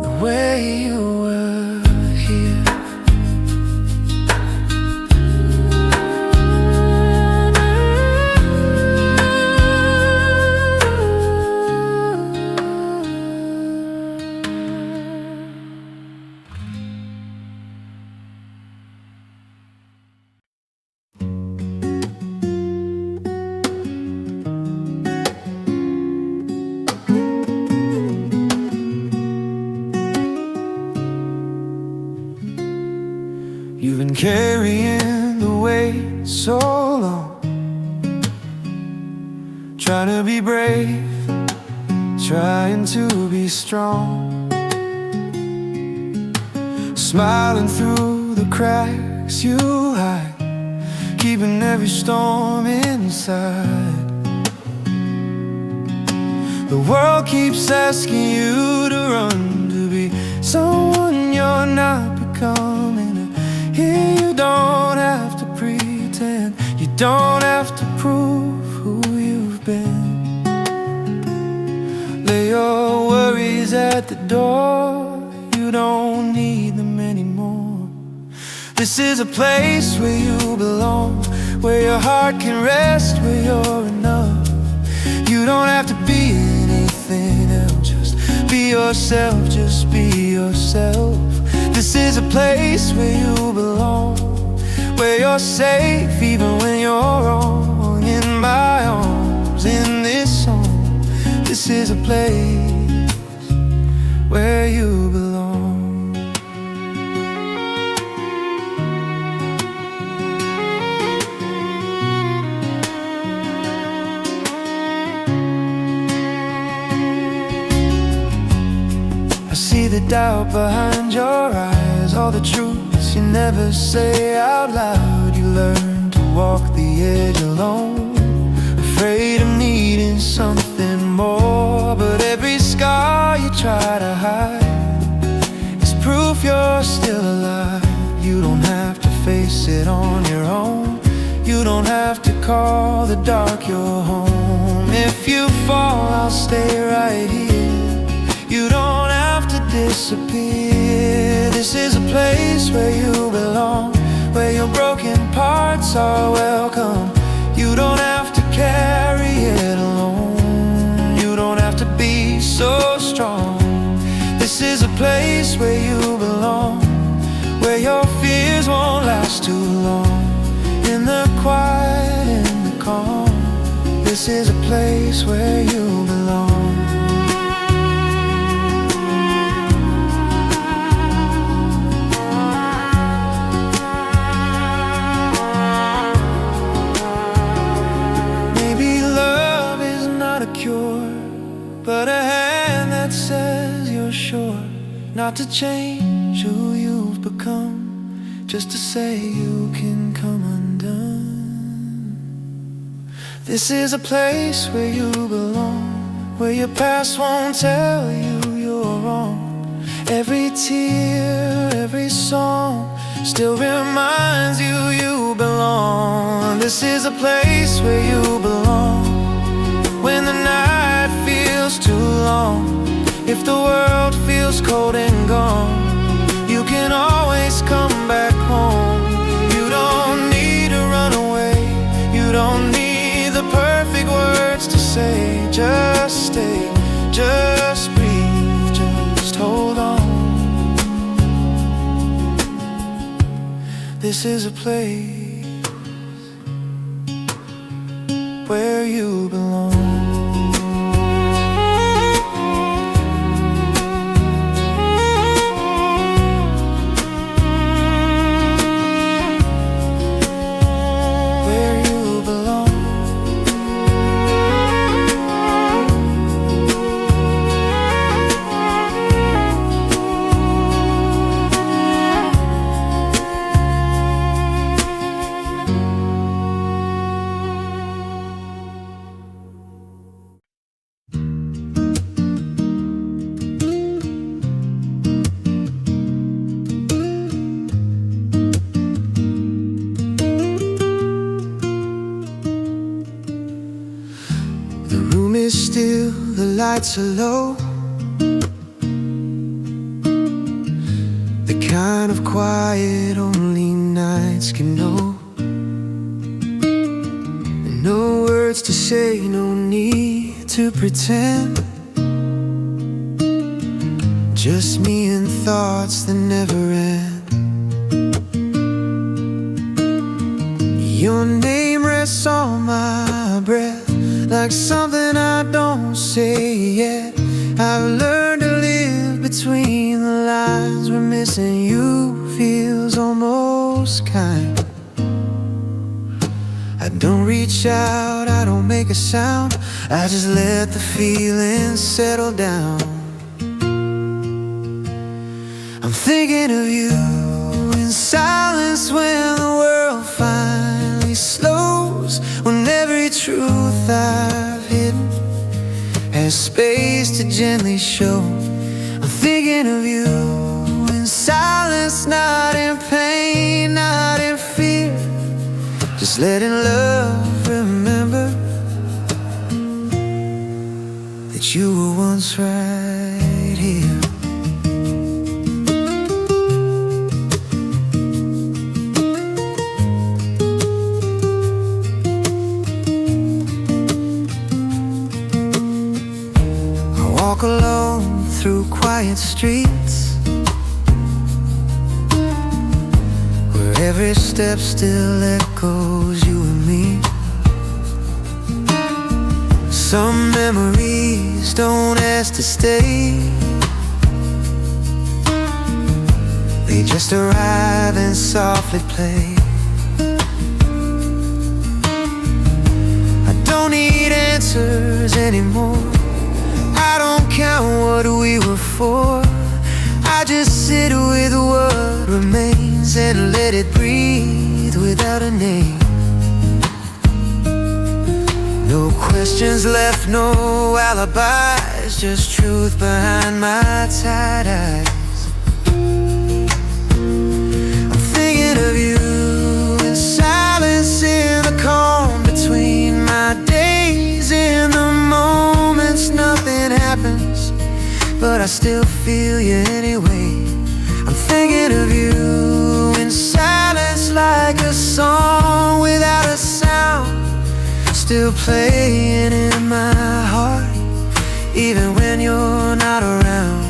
the way you were here. You've been carrying the weight so long, trying to be brave, trying to be strong, smiling through the cracks you hide, keeping every storm inside. The world keeps asking you to run, to be someone you're not becoming. Here you don't have to pretend, you don't have to prove who you've been. Lay your worries at the door, you don't need them anymore. This is a place where you belong, where your heart can rest, where you're enough. You don't have to be anything else, just be yourself, just be yourself. This is a place where you belong, where you're safe even when you're wrong. In my arms, in this song, this is a place where you belong. I see the doubt behind your eyes, all the truths you never say out loud. You learn to walk the edge alone, afraid of needing something more. But every scar you try to hide is proof you're still alive. You don't have to face it on your own, you don't have to call the dark your home. If you fall, I'll stay right here, You don't have to disappear. This is a place where you belong, where your broken parts are welcome. You don't have to carry it alone. You don't have to be so strong. This is a place where you belong, where your fears won't last too long. In the quiet, in the calm, this is a place where you belong. Maybe love is not a cure, but a hand that says you're sure not to change who you've become, just to say you can come undone. This is a place where you belong, where your past won't tell you you're wrong. Every tear, every song still reminds you you belong. This is a place where you belong, when the night feels too long. If the world feels cold and gone, you can always come back home. You don't need to run away. You don't need the perfect words to say. Just stay, just breathe, just hold on. This is a place where you belong. Still, the lights are low, the kind of quiet only nights can know. No words to say, no need to pretend. Just me and thoughts that never end. Your name rests on my breath, like something I don't say yet. I've learned to live between the lines, where missing you feels almost kind. I don't reach out, I don't make a sound, I just let the feeling settle down. I'm thinking of you in silence when the world finally slows, when every truth I've hidden has space to gently show. I'm thinking of you in silence, not in pain, not in fear, just letting love remember that you were once right here. Walk alone through quiet streets, where every step still echoes you and me. Some memories don't ask to stay, they just arrive and softly play. I don't need answers anymore, I don't count what we were for. I just sit with what remains and let it breathe without a name. No questions left, no alibis, just truth behind my tired eyes. I'm thinking of you in silence, in the calm between my days, in the moments nothing happens, but I feel you anyway. I'm thinking of you in silence, like a song without a sound, still playing in my heart, even when you're not around.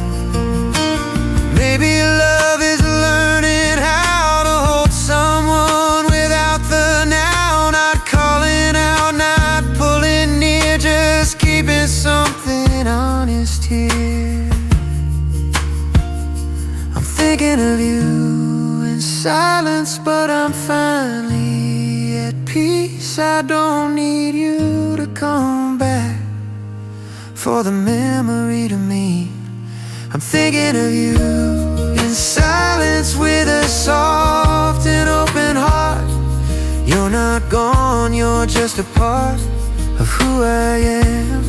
Maybe love is learning how to hold someone without the now, not calling out, not pulling near, just keeping something honest here. I'm thinking of you in silence, but I'm finally at peace. I don't need you to come back for the memory to me. I'm thinking of you in silence with a soft and open heart. You're not gone, you're just a part of who I am,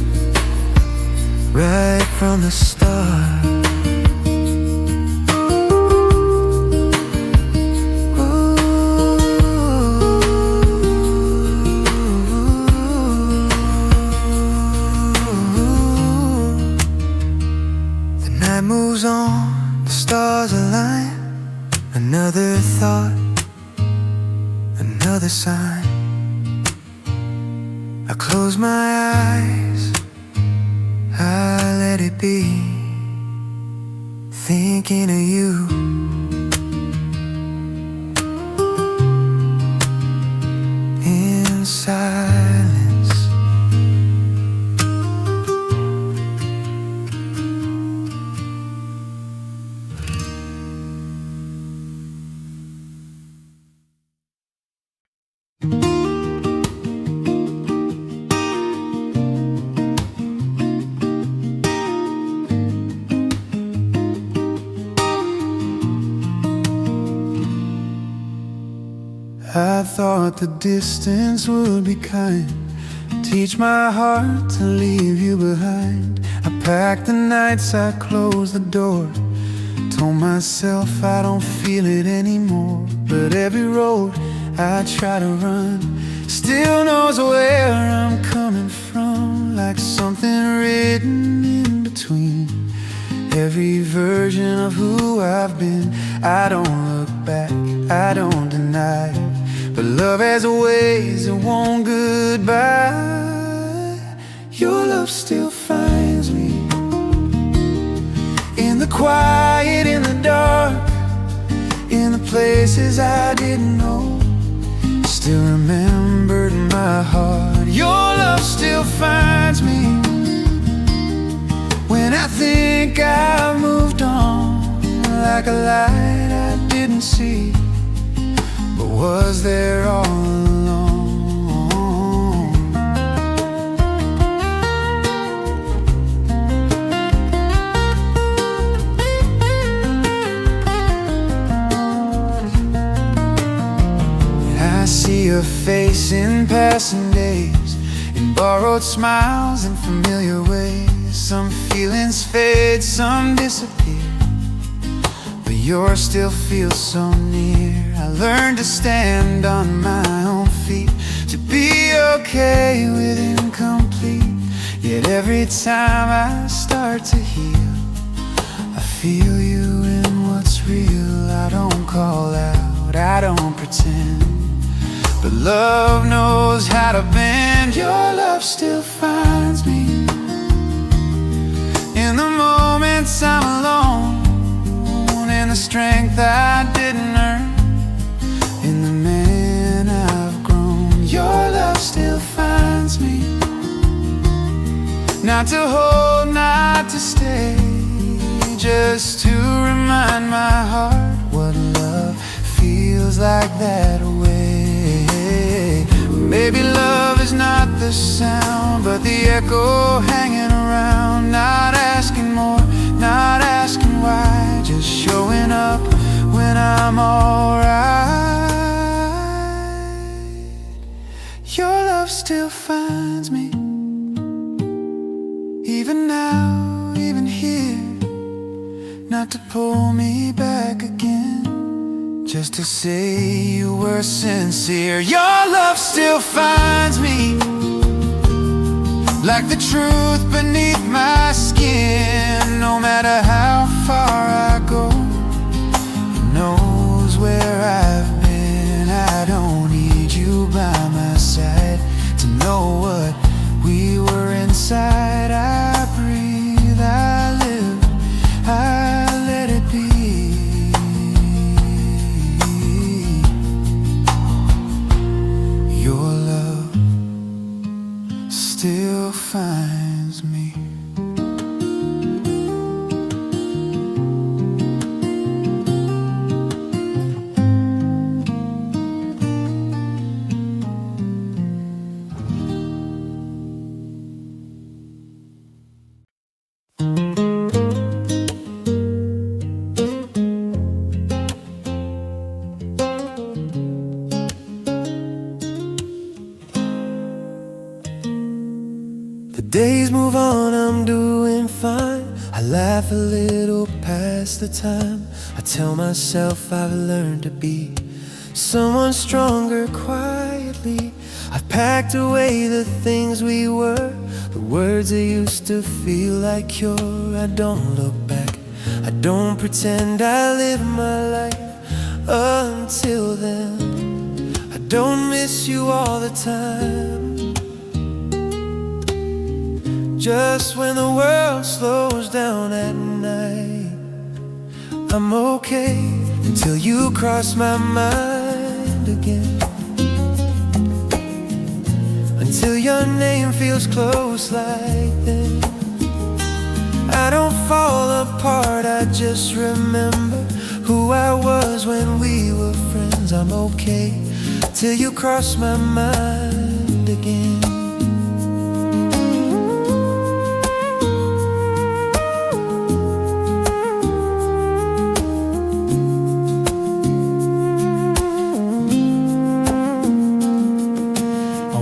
right from the start. Moves on, the stars align. Another thought, another sign. I close my eyes, I let it be, thinking of you. In silence. I thought the distance would be kind, teach my heart to leave you behind. I packed the nights, I closed the door, told myself I don't feel it anymore. But every road I try to run still knows where I'm coming from, like something written in between every version of who I've been. I don't look back, I don't deny it, but love has ways it won't goodbye. Your love still finds me in the quiet, in the dark, in the places I didn't know, still remembered in my heart. Your love still finds me when I think I've moved on, like a light I didn't see, but was there all along. I see your face in passing days, in borrowed smiles and familiar ways. Some feelings fade, some disappear, but yours still feels so near. I learned to stand on my own feet, to be okay with incomplete. Yet every time I start to heal, I feel you in what's real. I don't call out, I don't pretend, but love knows how to bend. Your love still finds me in the moments I'm alone, in the strength I didn't earn, in the man I've grown. Your love still finds me, not to hold, not to stay, just to remind my heart what love feels like that way. Maybe love is not the sound, but the echo hanging around, not asking more, not asking why, just showing up when I'm alright. Your love still finds me, even now, even here, not to pull me back again, just to say you were sincere. Your love still finds me, like the truth beneath my skin. No matter how far I go, He knows where I've been. I don't need you by my side to know what we were inside. I breathe, I live, I let it be. Your love still finds me. The days move on, I'm doing fine. I laugh a little past the time. I tell myself I've learned to be someone stronger quietly. I've packed away the things we were, the words that used to feel like cure. I don't look back, I don't pretend I live my life until then. I don't miss you all the time. Just when the world slows down at night, I'm okay until you cross my mind again. Until your name feels close like then. I don't fall apart, I just remember who I was when we were friends. I'm okay till you cross my mind again.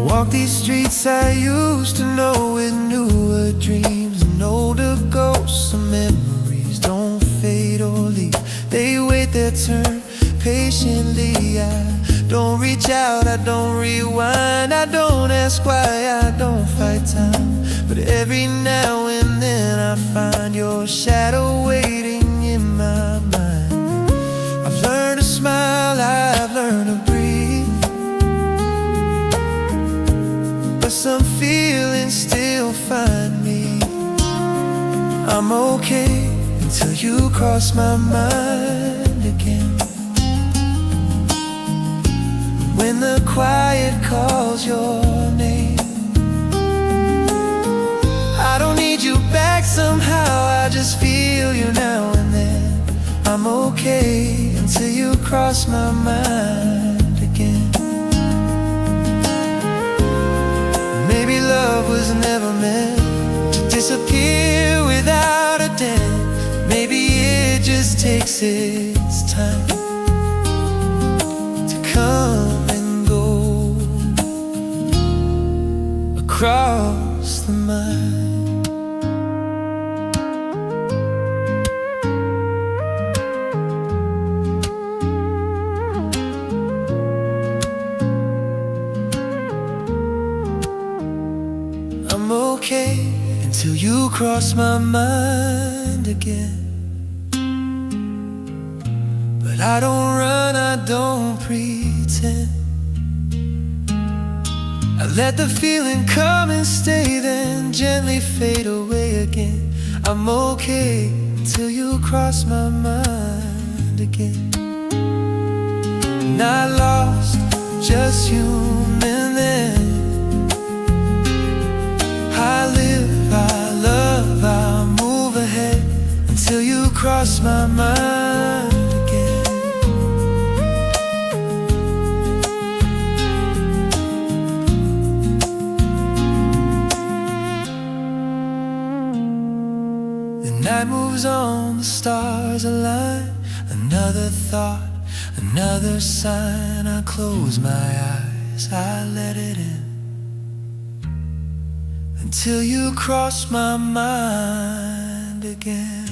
Walk these streets I used to know with newer dreams and older ghosts and memories don't fade or leave. They wait their turn patiently. I don't reach out, I don't rewind, I don't ask why, I don't fight time. But every now and then I find your shadow waiting in my mind. I've learned to smile, I've learned to breathe, but some feelings still find me. I'm okay until you cross my mind again. When the quiet calls your name, I don't need you back somehow, I just feel you now and then. I'm okay until you cross my mind again. Maybe love was never meant to disappear without a dent. Maybe it just takes its time to come and go across the mind. I'm okay until you cross my mind again. But I don't run, I don't pretend. I let the feeling come and stay, then gently fade away again. I'm okay until you cross my mind again. Not lost, just human then. I live, I love, I move ahead until you cross my mind again. The night moves on, the stars align. Another thought, another sign. I close my eyes, I let it in until you cross my mind again.